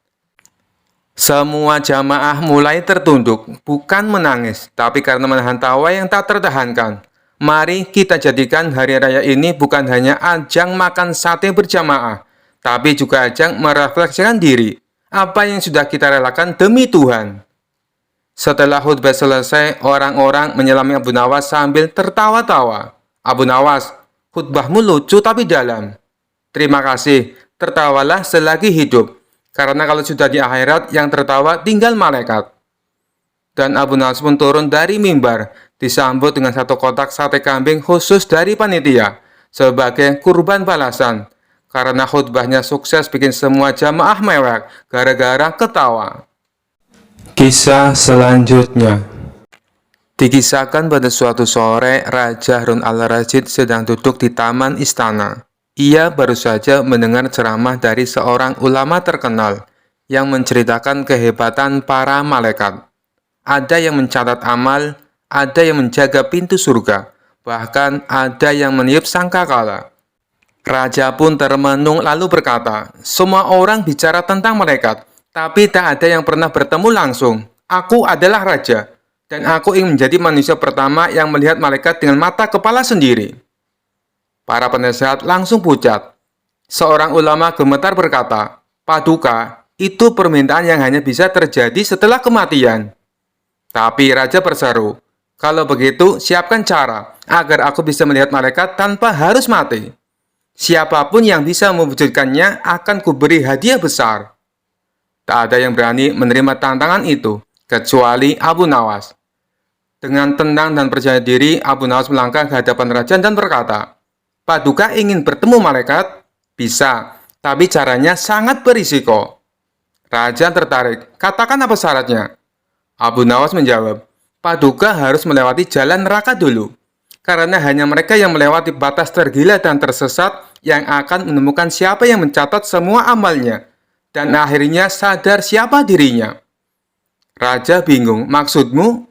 Semua jamaah mulai tertunduk, bukan menangis, tapi karena menahan tawa yang tak tertahankan. Mari kita jadikan hari raya ini bukan hanya ajang makan sate berjamaah, tapi juga ajang merefleksikan diri, apa yang sudah kita relakan demi Tuhan. Setelah khutbah selesai, orang-orang menyelami Abu Nawas sambil tertawa-tawa. Abu Nawas, khutbahmu lucu tapi dalam. Terima kasih, tertawalah selagi hidup, karena kalau sudah di akhirat yang tertawa tinggal malaikat. Dan Abu Nawas pun turun dari mimbar, disambut dengan 1 kotak sate kambing khusus dari panitia, sebagai kurban balasan. Karena khutbahnya sukses bikin semua jamaah mewek, gara-gara ketawa. Kisah selanjutnya. Dikisahkan pada suatu sore, Raja Harun al-Rashid sedang duduk di taman istana. Ia baru saja mendengar ceramah dari seorang ulama terkenal, yang menceritakan kehebatan para malaikat. Ada yang mencatat amal, ada yang menjaga pintu surga, bahkan ada yang meniup sangkakala. Raja pun termenung lalu berkata, "Semua orang bicara tentang malaikat, tapi tak ada yang pernah bertemu langsung. Aku adalah raja, dan aku ingin menjadi manusia pertama yang melihat malaikat dengan mata kepala sendiri." Para penasehat langsung pucat. Seorang ulama gemetar berkata, "Paduka, itu permintaan yang hanya bisa terjadi setelah kematian." Tapi raja berseru, "Kalau begitu, siapkan cara agar aku bisa melihat malaikat tanpa harus mati. Siapapun yang bisa mewujudkannya akan kuberi hadiah besar." Tak ada yang berani menerima tantangan itu, kecuali Abu Nawas. Dengan tenang dan percaya diri, Abu Nawas melangkah ke hadapan raja dan berkata, "Paduka ingin bertemu malaikat?" "Bisa, tapi caranya sangat berisiko." Raja tertarik. "Katakan apa syaratnya?" Abu Nawas menjawab, "Paduka harus melewati jalan neraka dulu, karena hanya mereka yang melewati batas tergila dan tersesat yang akan menemukan siapa yang mencatat semua amalnya, dan akhirnya sadar siapa dirinya." Raja bingung, "Maksudmu?"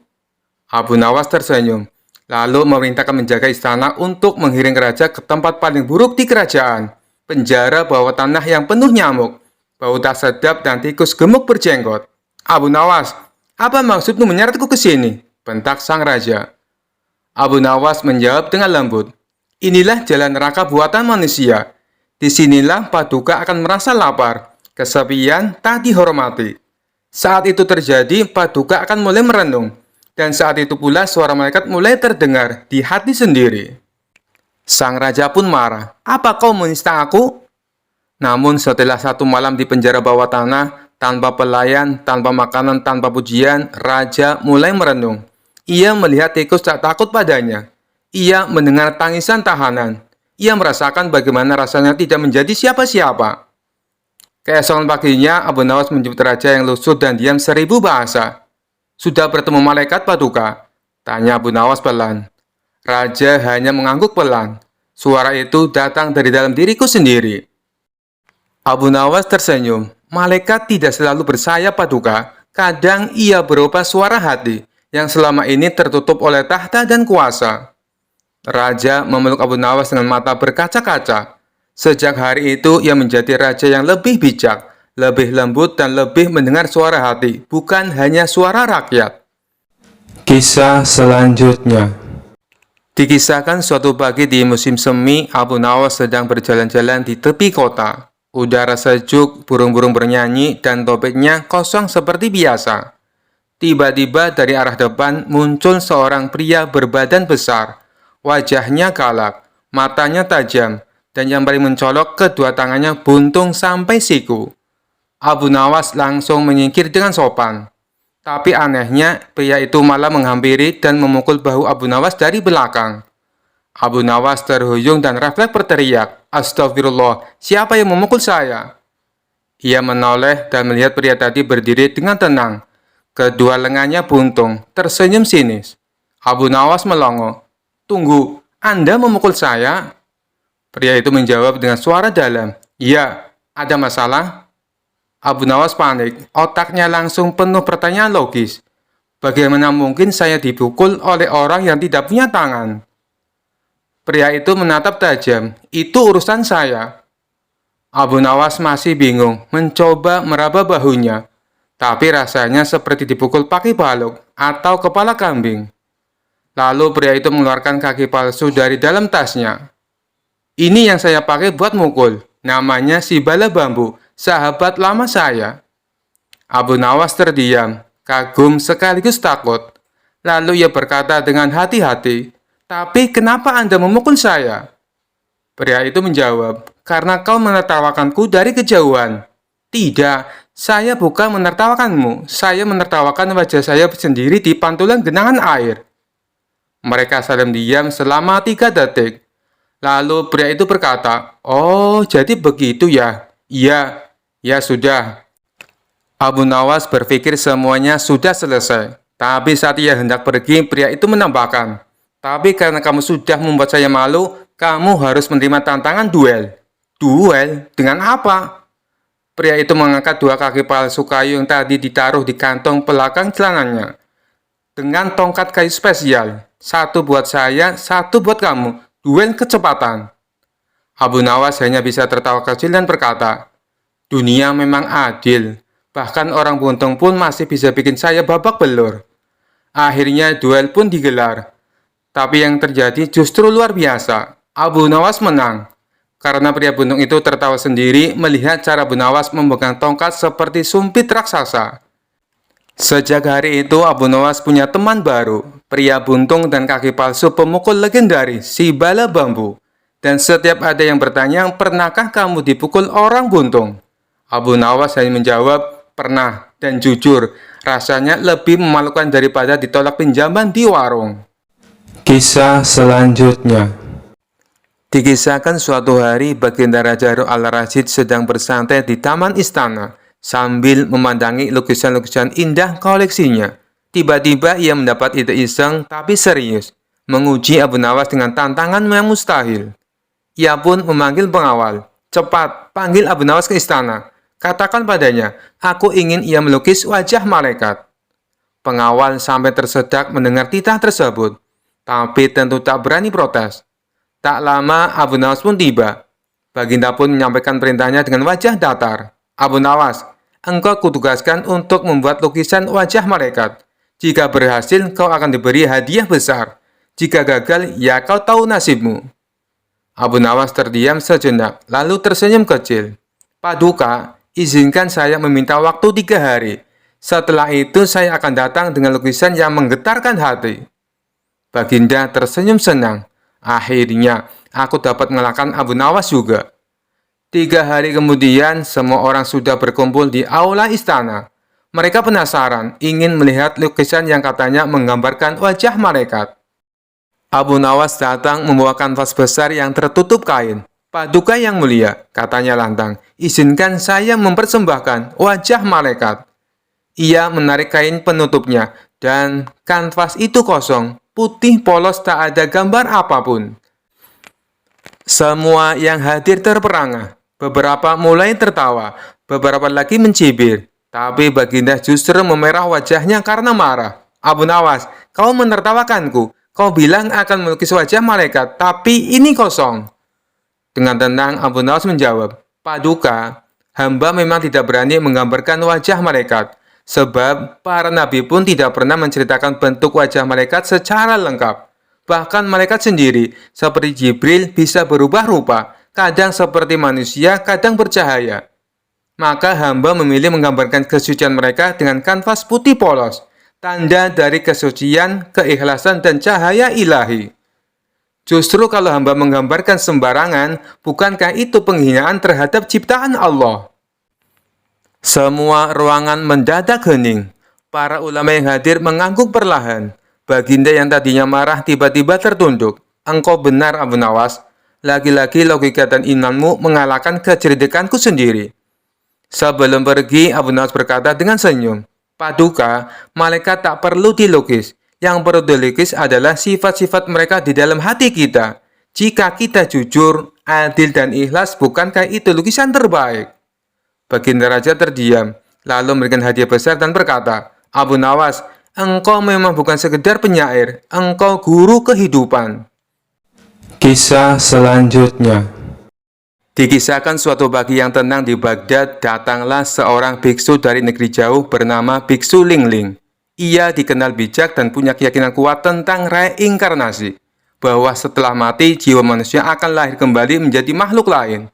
Abu Nawas tersenyum, lalu memerintahkan menjaga istana untuk menggiring raja ke tempat paling buruk di kerajaan, penjara bawah tanah yang penuh nyamuk, bau tak sedap, dan tikus gemuk berjenggot. "Abu Nawas, apa maksudmu menyeretku ke sini?" bentak sang raja. Abu Nawas menjawab dengan lembut, "Inilah jalan neraka buatan manusia. Disinilah paduka akan merasa lapar, kesepian, tak dihormati. Saat itu terjadi, paduka akan mulai merenung, dan saat itu pula suara malaikat mulai terdengar di hati sendiri." Sang raja pun marah, "Apa kau menista aku?" Namun setelah satu malam di penjara bawah tanah, tanpa pelayan, tanpa makanan, tanpa pujian, raja mulai merenung. Ia melihat tikus tak takut padanya. Ia mendengar tangisan tahanan. Ia merasakan bagaimana rasanya tidak menjadi siapa-siapa. Keesokan paginya, Abu Nawas menjemput raja yang lusuh dan diam 1000 bahasa. "Sudah bertemu malaikat, paduka?" tanya Abu Nawas pelan. Raja hanya mengangguk pelan. "Suara itu datang dari dalam diriku sendiri." Abu Nawas tersenyum. "Malaikat tidak selalu bersayap, paduka. Kadang ia berupa suara hati yang selama ini tertutup oleh tahta dan kuasa." Raja memeluk Abu Nawas dengan mata berkaca-kaca. Sejak hari itu, ia menjadi raja yang lebih bijak, lebih lembut, dan lebih mendengar suara hati, bukan hanya suara rakyat. Kisah selanjutnya. Dikisahkan suatu pagi di musim semi, Abu Nawas sedang berjalan-jalan di tepi kota. Udara sejuk, burung-burung bernyanyi, dan topiknya kosong seperti biasa. Tiba-tiba dari arah depan muncul seorang pria berbadan besar. Wajahnya galak, matanya tajam, dan yang paling mencolok, kedua tangannya buntung sampai siku. Abu Nawas langsung menyingkir dengan sopan. Tapi anehnya, pria itu malah menghampiri dan memukul bahu Abu Nawas dari belakang. Abu Nawas terhuyung dan refleks berteriak, "Astagfirullah, siapa yang memukul saya?" Ia menoleh dan melihat pria tadi berdiri dengan tenang. Kedua lengannya buntung, tersenyum sinis. Abu Nawas melongo, "Tunggu, Anda memukul saya?" Pria itu menjawab dengan suara dalam, "Iya, ada masalah?" Abu Nawas panik, otaknya langsung penuh pertanyaan logis. Bagaimana mungkin saya dipukul oleh orang yang tidak punya tangan? Pria itu menatap tajam, "Itu urusan saya." Abu Nawas masih bingung, mencoba meraba bahunya. Tapi rasanya seperti dipukul pakai balok atau kepala kambing. Lalu pria itu mengeluarkan kaki palsu dari dalam tasnya. "Ini yang saya pakai buat mukul. Namanya si bala bambu, sahabat lama saya." Abu Nawas terdiam, kagum sekaligus takut. Lalu ia berkata dengan hati-hati, "Tapi kenapa Anda memukul saya?" Pria itu menjawab, "Karena kau menertawakanku dari kejauhan." "Tidak, saya bukan menertawakanmu. Saya menertawakan wajah saya sendiri di pantulan genangan air." Mereka saling diam selama 3 detik. Lalu pria itu berkata, "Oh, jadi begitu ya? Iya, ya sudah." Abu Nawas berpikir semuanya sudah selesai. Tapi saat ia hendak pergi, pria itu menambahkan, "Tapi karena kamu sudah membuat saya malu, kamu harus menerima tantangan duel." "Duel? Dengan apa?" Pria itu mengangkat 2 kaki palsu kayu yang tadi ditaruh di kantong belakang celananya. "Dengan tongkat kayu spesial. 1 buat saya, 1 buat kamu. Duel kecepatan." Abu Nawas hanya bisa tertawa kecil dan berkata, "Dunia memang adil. Bahkan orang buntung pun masih bisa bikin saya babak belur." Akhirnya duel pun digelar. Tapi yang terjadi justru luar biasa. Abu Nawas menang. Karena pria buntung itu tertawa sendiri melihat cara Abu Nawas memegang tongkat seperti sumpit raksasa. Sejak hari itu Abu Nawas punya teman baru, pria buntung dan kaki palsu pemukul legendaris, si Bala Bambu. Dan setiap ada yang bertanya, "Pernahkah kamu dipukul orang buntung?" Abu Nawas hanya menjawab, "Pernah," dan jujur, rasanya lebih memalukan daripada ditolak pinjaman di warung. Kisah selanjutnya. Dikisahkan suatu hari Baginda Raja Harun al-Rasyid sedang bersantai di taman istana sambil memandangi lukisan-lukisan indah koleksinya. Tiba-tiba ia mendapat ide iseng tapi serius, menguji Abu Nawas dengan tantangan yang mustahil. Ia pun memanggil pengawal. "Cepat, panggil Abu Nawas ke istana. Katakan padanya, aku ingin ia melukis wajah malaikat." Pengawal sampai tersedak mendengar titah tersebut, tapi tentu tak berani protes. Tak lama Abu Nawas pun tiba. Baginda pun menyampaikan perintahnya dengan wajah datar. "Abu Nawas, engkau kutugaskan untuk membuat lukisan wajah malaikat. Jika berhasil, kau akan diberi hadiah besar. Jika gagal, ya kau tahu nasibmu." Abu Nawas terdiam sejenak, lalu tersenyum kecil. "Paduka, izinkan saya meminta waktu 3 hari. Setelah itu saya akan datang dengan lukisan yang menggetarkan hati." Baginda tersenyum senang. Akhirnya, aku dapat mengalahkan Abu Nawas juga. 3 hari kemudian, semua orang sudah berkumpul di aula istana. Mereka penasaran, ingin melihat lukisan yang katanya menggambarkan wajah malaikat. Abu Nawas datang membawa kanvas besar yang tertutup kain. "Paduka yang mulia," katanya lantang, "izinkan saya mempersembahkan wajah malaikat." Ia menarik kain penutupnya, dan kanvas itu kosong, putih polos, tak ada gambar apapun. Semua yang hadir terperangah. Beberapa mulai tertawa, beberapa lagi mencibir. Tapi Baginda justru memerah wajahnya karena marah. "Abu Nawas, kau menertawakanku. Kau bilang akan melukis wajah malaikat, tapi ini kosong." Dengan tenang Abu Nawas menjawab, "Paduka, hamba memang tidak berani menggambarkan wajah malaikat. Sebab para nabi pun tidak pernah menceritakan bentuk wajah malaikat secara lengkap. Bahkan malaikat sendiri, seperti Jibril, bisa berubah rupa, kadang seperti manusia, kadang bercahaya. Maka hamba memilih menggambarkan kesucian mereka dengan kanvas putih polos, tanda dari kesucian, keikhlasan, dan cahaya ilahi. Justru kalau hamba menggambarkan sembarangan, bukankah itu penghinaan terhadap ciptaan Allah?" Semua ruangan mendadak hening. Para ulama yang hadir mengangguk perlahan. Baginda yang tadinya marah tiba-tiba tertunduk. "Engkau benar, Abu Nawas. Lagi-lagi logika dan imanmu mengalahkan kecerdikanku sendiri." Sebelum pergi, Abu Nawas berkata dengan senyum, "Paduka, malaikat tak perlu dilukis. Yang perlu dilukis adalah sifat-sifat mereka di dalam hati kita. Jika kita jujur, adil, dan ikhlas, bukankah itu lukisan terbaik?" Baginda Raja terdiam, lalu memberikan hadiah besar dan berkata, "Abu Nawas, engkau memang bukan sekedar penyair, engkau guru kehidupan." Kisah selanjutnya. Dikisahkan suatu pagi yang tenang di Baghdad, datanglah seorang biksu dari negeri jauh bernama Biksu Lingling. Ia dikenal bijak dan punya keyakinan kuat tentang reinkarnasi, bahwa setelah mati, jiwa manusia akan lahir kembali menjadi makhluk lain.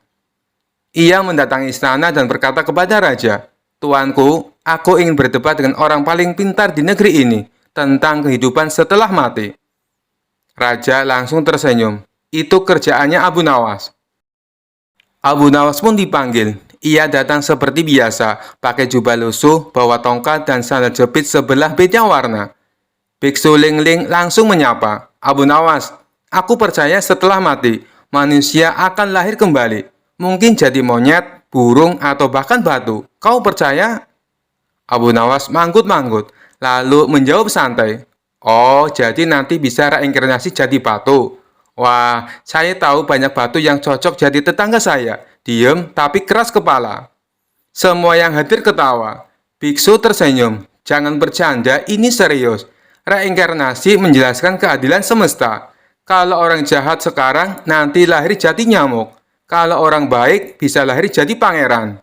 Ia mendatangi istana dan berkata kepada raja, "Tuanku, aku ingin berdebat dengan orang paling pintar di negeri ini tentang kehidupan setelah mati." Raja langsung tersenyum. Itu kerjaannya Abu Nawas. Abu Nawas pun dipanggil. Ia datang seperti biasa, pakai jubah lusuh, bawa tongkat, dan sandal jepit sebelah beda warna. Biksu Lingling langsung menyapa, "Abu Nawas, aku percaya setelah mati, manusia akan lahir kembali. Mungkin jadi monyet, burung, atau bahkan batu. Kau percaya?" Abu Nawas manggut-manggut, lalu menjawab santai, "Oh, jadi nanti bisa reinkarnasi jadi batu. Wah, saya tahu banyak batu yang cocok jadi tetangga saya. Diem, tapi keras kepala." Semua yang hadir ketawa. Biksu tersenyum, "Jangan bercanda, ini serius. Reinkarnasi menjelaskan keadilan semesta. Kalau orang jahat sekarang, nanti lahir jadi nyamuk. Kalau orang baik bisa lahir jadi pangeran.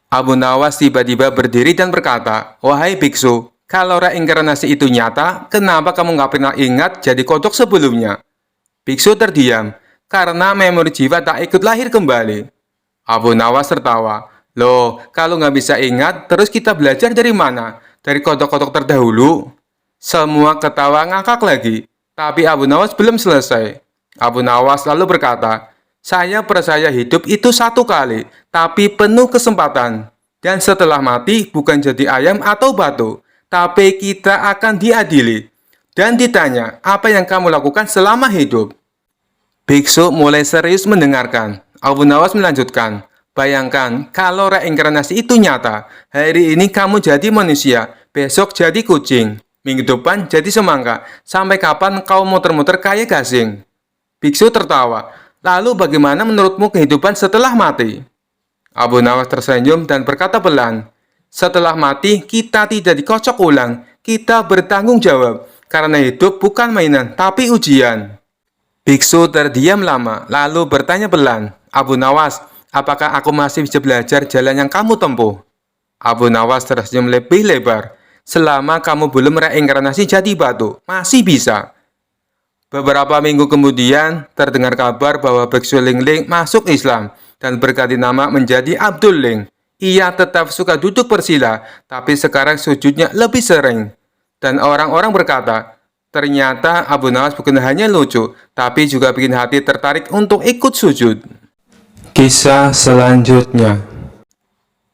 Abu Nawas tiba-tiba berdiri dan berkata, "Wahai biksu, kalau reinkarnasi itu nyata, kenapa kamu nggak pernah ingat jadi kodok sebelumnya?" Biksu terdiam, karena memori jiwa tak ikut lahir kembali. Abu Nawas tertawa, "Loh, kalau nggak bisa ingat, terus kita belajar dari mana? Dari kodok-kodok terdahulu?" Semua ketawa ngakak lagi, tapi Abu Nawas belum selesai. Abu Nawas lalu berkata, "Saya percaya hidup itu satu kali, tapi penuh kesempatan. Dan setelah mati bukan jadi ayam atau batu, tapi kita akan diadili. Dan ditanya, apa yang kamu lakukan selama hidup?" Biksu mulai serius mendengarkan. Abu Nawas melanjutkan, "Bayangkan kalau reinkarnasi itu nyata. Hari ini kamu jadi manusia, besok jadi kucing, minggu depan jadi semangka. Sampai kapan kau muter-muter kayak gasing?" Biksu tertawa. "Lalu bagaimana menurutmu kehidupan setelah mati?" Abu Nawas tersenyum dan berkata pelan, "Setelah mati, kita tidak dikocok ulang. Kita bertanggung jawab. Karena hidup bukan mainan, tapi ujian." Biksu terdiam lama, lalu bertanya pelan, "Abu Nawas, apakah aku masih bisa belajar jalan yang kamu tempuh?" Abu Nawas tersenyum lebih lebar. "Selama kamu belum reinkarnasi jadi batu, masih bisa." Beberapa minggu kemudian, terdengar kabar bahwa Biksu Lingling masuk Islam dan berganti nama menjadi Abdul Ling. Ia tetap suka duduk bersila, tapi sekarang sujudnya lebih sering. Dan orang-orang berkata, ternyata Abu Nawas bukan hanya lucu, tapi juga bikin hati tertarik untuk ikut sujud. Kisah selanjutnya.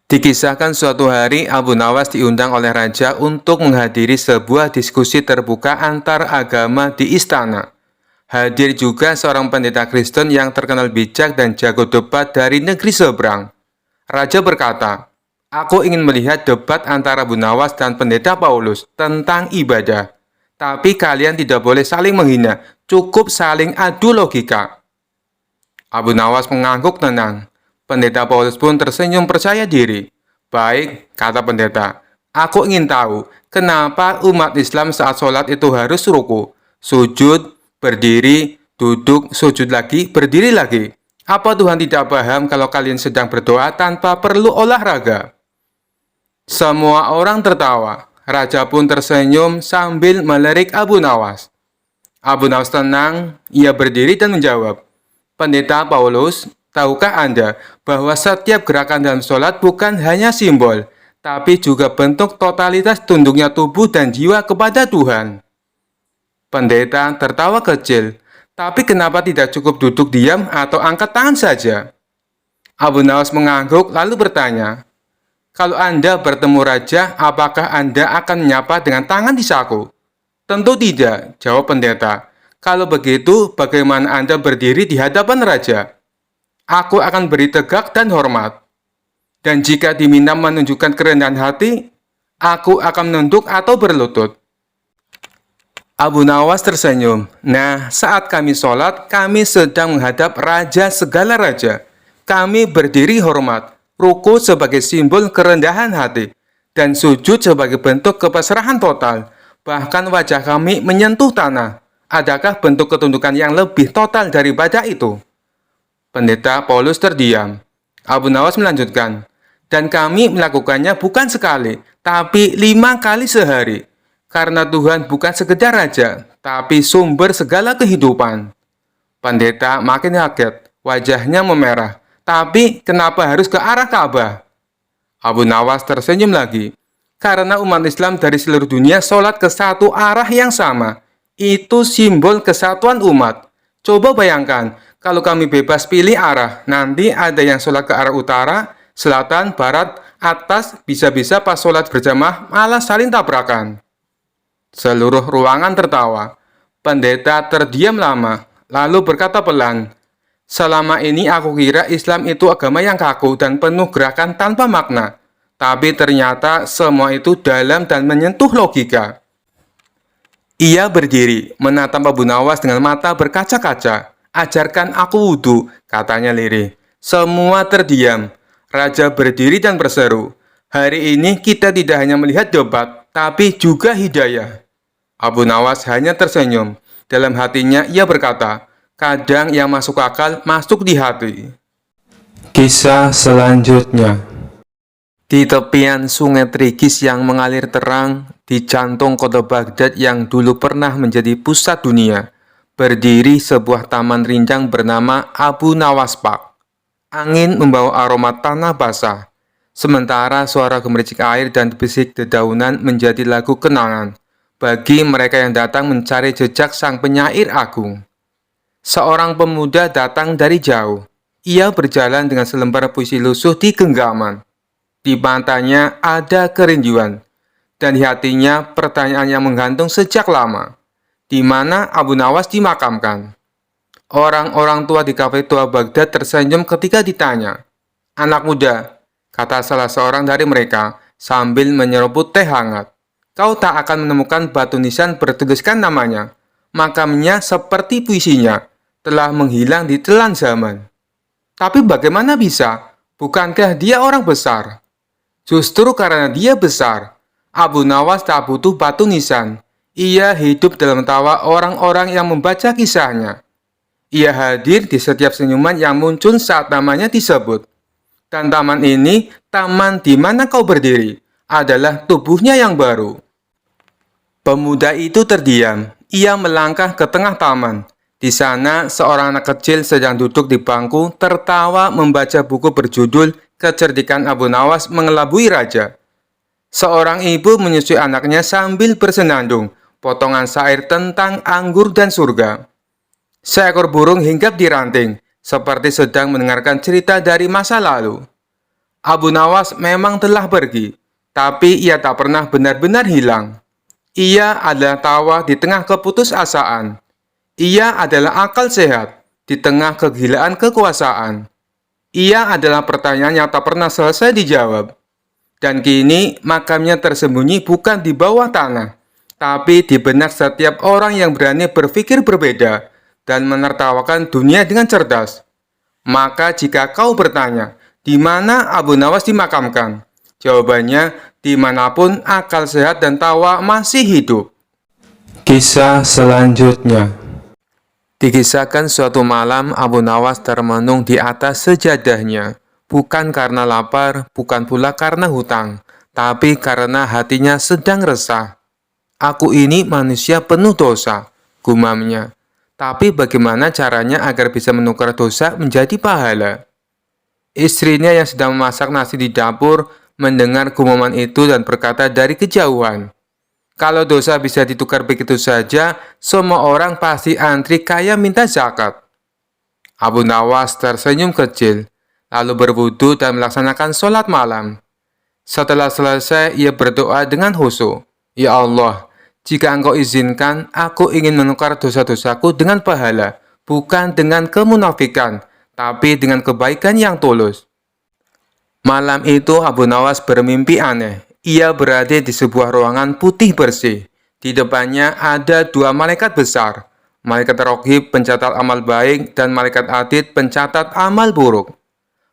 Dikisahkan suatu hari Abu Nawas diundang oleh raja untuk menghadiri sebuah diskusi terbuka antar agama di istana. Hadir juga seorang pendeta Kristen yang terkenal bijak dan jago debat dari negeri seberang. Raja berkata, "Aku ingin melihat debat antara Abu Nawas dan pendeta Paulus tentang ibadah. Tapi kalian tidak boleh saling menghina, cukup saling adu logika." Abu Nawas mengangguk tenang. Pendeta Paulus pun tersenyum percaya diri. "Baik," kata pendeta, "aku ingin tahu kenapa umat Islam saat sholat itu harus ruku, sujud, berdiri, duduk, sujud lagi, berdiri lagi. Apa Tuhan tidak paham kalau kalian sedang berdoa tanpa perlu olahraga?" Semua orang tertawa. Raja pun tersenyum sambil melirik Abu Nawas. Abu Nawas tenang, ia berdiri dan menjawab, "Pendeta Paulus, tahukah Anda bahwa setiap gerakan dalam sholat bukan hanya simbol, tapi juga bentuk totalitas tunduknya tubuh dan jiwa kepada Tuhan?" Pendeta tertawa kecil, "Tapi kenapa tidak cukup duduk diam atau angkat tangan saja?" Abu Nawas mengangguk lalu bertanya, "Kalau Anda bertemu raja, apakah Anda akan menyapa dengan tangan di saku?" "Tentu tidak," jawab pendeta. "Kalau begitu, bagaimana Anda berdiri di hadapan raja?" "Aku akan beri tegak dan hormat. Dan jika diminta menunjukkan kerendahan hati, aku akan menunduk atau berlutut." Abu Nawas tersenyum. "Nah, saat kami sholat, kami sedang menghadap raja segala raja. Kami berdiri hormat, ruku sebagai simbol kerendahan hati, dan sujud sebagai bentuk kepasrahan total. Bahkan wajah kami menyentuh tanah. Adakah bentuk ketundukan yang lebih total daripada itu?" Pendeta Paulus terdiam. Abu Nawas melanjutkan, "Dan kami melakukannya bukan sekali, tapi 5 kali sehari. Karena Tuhan bukan sekedar raja, tapi sumber segala kehidupan." Pendeta makin kaget, wajahnya memerah. "Tapi kenapa harus ke arah Ka'bah?" Abu Nawas tersenyum lagi. "Karena umat Islam dari seluruh dunia sholat ke satu arah yang sama. Itu simbol kesatuan umat. Coba bayangkan, kalau kami bebas pilih arah, nanti ada yang sholat ke arah utara, selatan, barat, atas, bisa-bisa pas sholat berjamaah malah saling tabrakan." Seluruh ruangan tertawa. Pendeta terdiam lama, lalu berkata pelan, "Selama ini aku kira Islam itu agama yang kaku dan penuh gerakan tanpa makna. Tapi ternyata semua itu dalam dan menyentuh logika." Ia berdiri, menatap Abu Nawas dengan mata berkaca-kaca. "Ajarkan aku wudhu," katanya lirih. Semua terdiam. Raja berdiri dan berseru, "Hari ini kita tidak hanya melihat debat, tapi juga hidayah." Abu Nawas hanya tersenyum. Dalam hatinya ia berkata, "Kadang yang masuk akal masuk di hati." Kisah selanjutnya. Di tepian sungai Tigris yang mengalir terang di jantung kota Baghdad yang dulu pernah menjadi pusat dunia, berdiri sebuah taman rindang bernama Abu Nawas Park. Angin membawa aroma tanah basah, sementara suara gemericik air dan bisik dedaunan menjadi lagu kenangan bagi mereka yang datang mencari jejak sang penyair agung. Seorang pemuda datang dari jauh. Ia berjalan dengan selembar puisi lusuh di genggaman. Di matanya ada kerinduan, dan di hatinya pertanyaan yang menggantung sejak lama. Di mana Abu Nawas dimakamkan? Orang-orang tua di kafe tua Baghdad tersenyum ketika ditanya. "Anak muda," kata salah seorang dari mereka sambil menyeruput teh hangat, "kau tak akan menemukan batu nisan bertuliskan namanya. Makamnya seperti puisinya, telah menghilang di telan zaman." "Tapi bagaimana bisa? Bukankah dia orang besar?" "Justru karena dia besar, Abu Nawas tak butuh batu nisan. Ia hidup dalam tawa orang-orang yang membaca kisahnya. Ia hadir di setiap senyuman yang muncul saat namanya disebut. Dan taman ini, taman di mana kau berdiri, adalah tubuhnya yang baru." Pemuda itu terdiam. Ia melangkah ke tengah taman. Di sana, seorang anak kecil sedang duduk di bangku, tertawa membaca buku berjudul Kecerdikan Abu Nawas Mengelabui Raja. Seorang ibu menyusui anaknya sambil bersenandung potongan syair tentang anggur dan surga. Seekor burung hinggap di ranting, seperti sedang mendengarkan cerita dari masa lalu. Abu Nawas memang telah pergi, tapi ia tak pernah benar-benar hilang. Ia adalah tawa di tengah keputusasaan. Ia adalah akal sehat di tengah kegilaan kekuasaan. Ia adalah pertanyaan yang tak pernah selesai dijawab. Dan kini makamnya tersembunyi bukan di bawah tanah, tapi di benak setiap orang yang berani berpikir berbeda dan menertawakan dunia dengan cerdas. Maka jika kau bertanya, di mana Abu Nawas dimakamkan? Jawabannya, dimanapun akal sehat dan tawa masih hidup. Kisah selanjutnya. Dikisahkan suatu malam Abu Nawas termenung di atas sejadahnya, bukan karena lapar, bukan pula karena hutang, tapi karena hatinya sedang resah. "Aku ini manusia penuh dosa," gumamnya. "Tapi bagaimana caranya agar bisa menukar dosa menjadi pahala?" Istrinya yang sedang memasak nasi di dapur mendengar gumaman itu dan berkata dari kejauhan, "Kalau dosa bisa ditukar begitu saja, semua orang pasti antri kaya minta zakat." Abu Nawas tersenyum kecil, lalu berwudu dan melaksanakan sholat malam. Setelah selesai, ia berdoa dengan khusyuk, "Ya Allah, jika Engkau izinkan, aku ingin menukar dosa-dosaku dengan pahala, bukan dengan kemunafikan, tapi dengan kebaikan yang tulus." Malam itu Abu Nawas bermimpi aneh. Ia berada di sebuah ruangan putih bersih. Di depannya ada dua malaikat besar. Malaikat Raqib pencatat amal baik dan malaikat Atid pencatat amal buruk.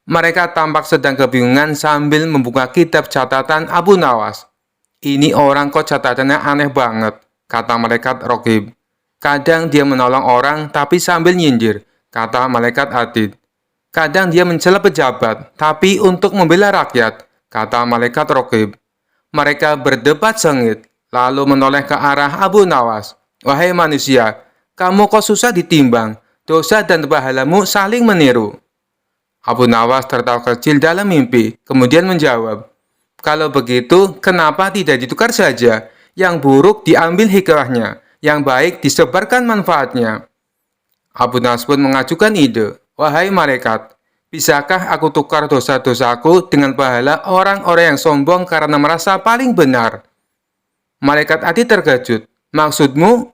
Mereka tampak sedang kebingungan sambil membuka kitab catatan Abu Nawas. "Ini orang kok catatannya aneh banget," kata malaikat Raqib. "Kadang dia menolong orang tapi sambil nyindir," kata malaikat Atid. "Kadang dia mencela pejabat, tapi untuk membela rakyat," kata malaikat Raqib. Mereka berdebat sengit, lalu menoleh ke arah Abu Nawas. "Wahai manusia, kamu kok susah ditimbang? Dosa dan pahalamu saling meniru." Abu Nawas tertawa kecil dalam mimpi, kemudian menjawab, "Kalau begitu, kenapa tidak ditukar saja? Yang buruk diambil hikmahnya, yang baik disebarkan manfaatnya." Abu Nawas pun mengajukan ide, "Wahai malaikat, bisakah aku tukar dosa-dosaku dengan pahala orang-orang yang sombong karena merasa paling benar?" Malaikat Ati terkejut. "Maksudmu?"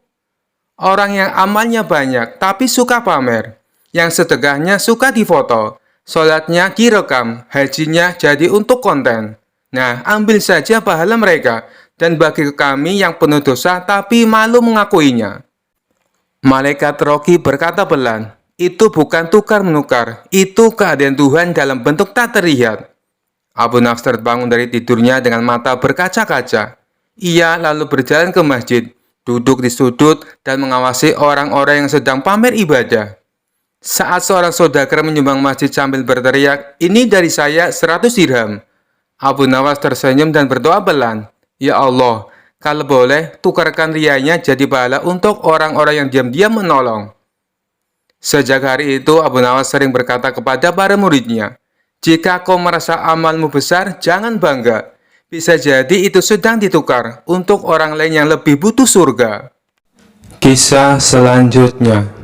"Orang yang amalnya banyak tapi suka pamer, yang sedekahnya suka difoto, sholatnya direkam, hajinya jadi untuk konten. Nah, ambil saja pahala mereka dan bagi ke kami yang penuh dosa tapi malu mengakuinya." Malaikat Rocky berkata pelan, "Itu bukan tukar-menukar, itu keadaan Tuhan dalam bentuk tak terlihat." Abu Nawas terbangun dari tidurnya dengan mata berkaca-kaca. Ia lalu berjalan ke masjid, duduk di sudut dan mengawasi orang-orang yang sedang pamer ibadah. Saat seorang saudagar menyumbang masjid sambil berteriak, "Ini dari saya 100 dirham." Abu Nawas tersenyum dan berdoa pelan, "Ya Allah, kalau boleh, tukarkan rianya jadi pahala untuk orang-orang yang diam-diam menolong." Sejak hari itu, Abu Nawas sering berkata kepada para muridnya, "Jika kau merasa amalmu besar, jangan bangga. Bisa jadi itu sedang ditukar untuk orang lain yang lebih butuh surga." Kisah selanjutnya.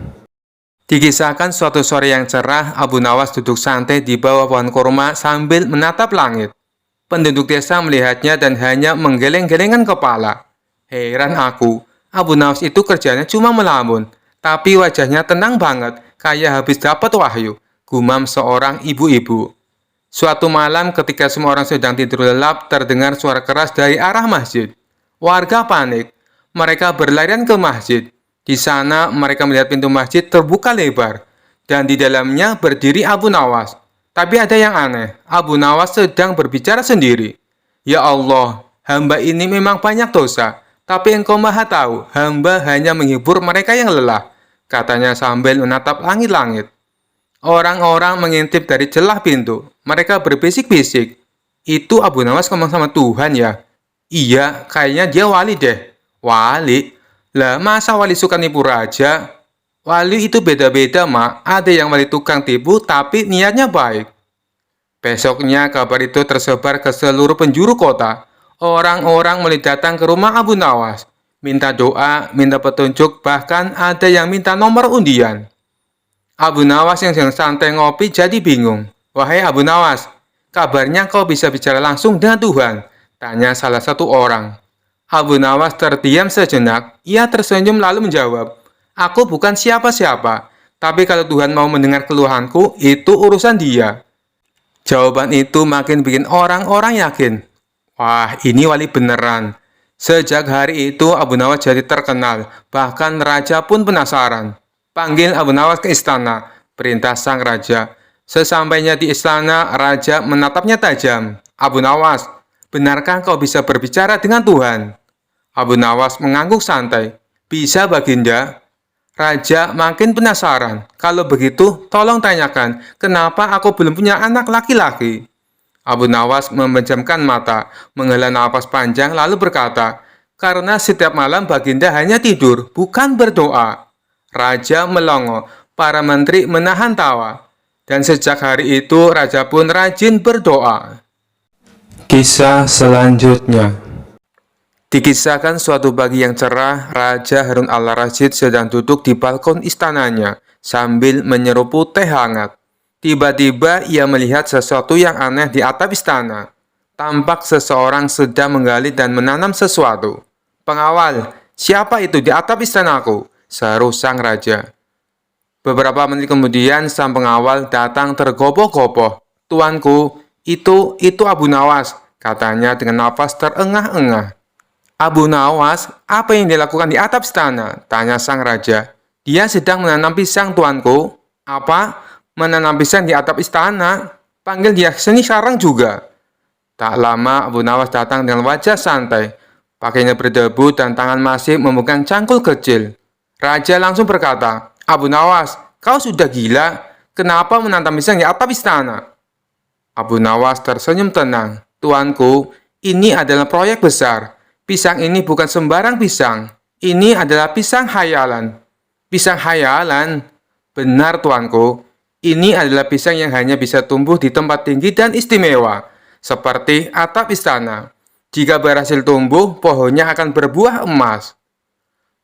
Dikisahkan suatu sore yang cerah, Abu Nawas duduk santai di bawah pohon kurma sambil menatap langit. Penduduk desa melihatnya dan hanya menggeleng-gelengkan kepala. Heran aku, Abu Nawas itu kerjanya cuma melamun, tapi wajahnya tenang banget, kayak habis dapat wahyu, gumam seorang ibu-ibu. Suatu malam ketika semua orang sedang tidur lelap, terdengar suara keras dari arah masjid. Warga panik. Mereka berlarian ke masjid. Di sana mereka melihat pintu masjid terbuka lebar, dan di dalamnya berdiri Abu Nawas. Tapi ada yang aneh, Abu Nawas sedang berbicara sendiri. "Ya Allah, hamba ini memang banyak dosa, tapi Engkau Maha Tahu, hamba hanya menghibur mereka yang lelah," katanya sambil menatap langit-langit. Orang-orang mengintip dari celah pintu. Mereka berbisik-bisik. "Itu Abu Nawas ngomong sama Tuhan ya?" "Iya, kayaknya dia wali deh." "Wali? Lah, masa wali suka nipu raja?" "Wali itu beda-beda, Mak. Ada yang wali tukang tipu, tapi niatnya baik." Besoknya, kabar itu tersebar ke seluruh penjuru kota. Orang-orang mulai datang ke rumah Abu Nawas. Minta doa, minta petunjuk, bahkan ada yang minta nomor undian. Abu Nawas yang sedang santai ngopi jadi bingung. "Wahai Abu Nawas, kabarnya kau bisa bicara langsung dengan Tuhan?" tanya salah satu orang. Abu Nawas terdiam sejenak. Ia tersenyum lalu menjawab, "Aku bukan siapa-siapa, tapi kalau Tuhan mau mendengar keluhanku, itu urusan Dia." Jawaban itu makin bikin orang-orang yakin. Wah, ini wali beneran. Sejak hari itu, Abu Nawas jadi terkenal. Bahkan raja pun penasaran. "Panggil Abu Nawas ke istana," perintah sang raja. Sesampainya di istana, raja menatapnya tajam. "Abu Nawas, benarkah kau bisa berbicara dengan Tuhan?" Abu Nawas mengangguk santai. "Bisa, Baginda." Raja makin penasaran. "Kalau begitu, tolong tanyakan, kenapa aku belum punya anak laki-laki?" Abu Nawas memejamkan mata, menghela napas panjang, lalu berkata, "Karena setiap malam Baginda hanya tidur, bukan berdoa." Raja melongo, para menteri menahan tawa. Dan sejak hari itu, raja pun rajin berdoa. Kisah selanjutnya. Dikisahkan suatu pagi yang cerah, Raja Harun al-Rasyid sedang duduk di balkon istananya sambil menyeruput teh hangat. Tiba-tiba ia melihat sesuatu yang aneh di atap istana. Tampak seseorang sedang menggali dan menanam sesuatu. "Pengawal, siapa itu di atap istanaku?" seru sang raja. Beberapa menit kemudian, sang pengawal datang tergopoh-gopoh. "Tuanku, itu Abu Nawas," katanya dengan nafas terengah-engah. "Abu Nawas, apa yang dilakukan di atap istana?" tanya sang raja. "Dia sedang menanam pisang, tuanku." "Apa? Menanam pisang di atap istana? Panggil dia sini sekarang juga." Tak lama, Abu Nawas datang dengan wajah santai. Pakainya berdebu dan tangan masih memegang cangkul kecil. Raja langsung berkata, "Abu Nawas, kau sudah gila? Kenapa menanam pisang di atap istana?" Abu Nawas tersenyum tenang. "Tuanku, ini adalah proyek besar. Pisang ini bukan sembarang pisang. Ini adalah pisang hayalan." "Pisang hayalan?" "Benar, tuanku. Ini adalah pisang yang hanya bisa tumbuh di tempat tinggi dan istimewa, seperti atap istana. Jika berhasil tumbuh, pohonnya akan berbuah emas."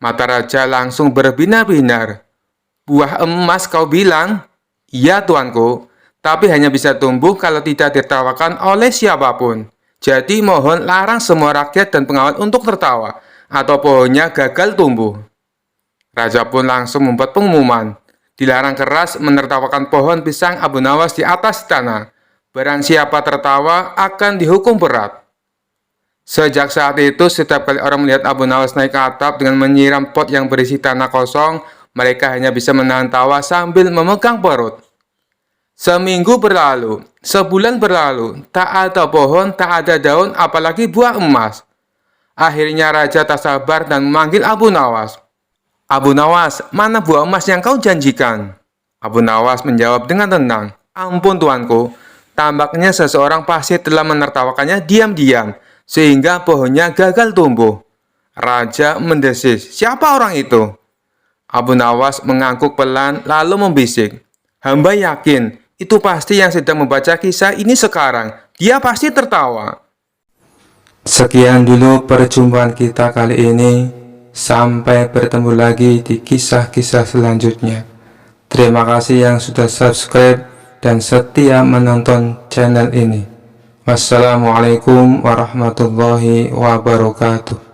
Mata raja langsung berbinar-binar. "Buah emas kau bilang?" "Iya, tuanku. Tapi hanya bisa tumbuh kalau tidak ditertawakan oleh siapapun. Jadi mohon larang semua rakyat dan pengawal untuk tertawa, atau pohonnya gagal tumbuh." Raja pun langsung membuat pengumuman. Dilarang keras menertawakan pohon pisang Abu Nawas di atas istana. Barang siapa tertawa akan dihukum berat. Sejak saat itu, setiap kali orang melihat Abu Nawas naik ke atap dengan menyiram pot yang berisi tanah kosong, mereka hanya bisa menahan tawa sambil memegang perut. Seminggu berlalu, sebulan berlalu, tak ada pohon, tak ada daun, apalagi buah emas. Akhirnya raja tak sabar dan memanggil Abu Nawas. "Abu Nawas, mana buah emas yang kau janjikan?" Abu Nawas menjawab dengan tenang, "Ampun tuanku, tampaknya seseorang pasti telah menertawakannya diam-diam, sehingga pohonnya gagal tumbuh." Raja mendesis, "Siapa orang itu?" Abu Nawas mengangguk pelan lalu membisik, "Hamba yakin itu pasti yang sedang membaca kisah ini sekarang. Dia pasti tertawa." Sekian dulu perjumpaan kita kali ini. Sampai bertemu lagi di kisah-kisah selanjutnya. Terima kasih yang sudah subscribe dan setia menonton channel ini. Wassalamualaikum warahmatullahi wabarakatuh.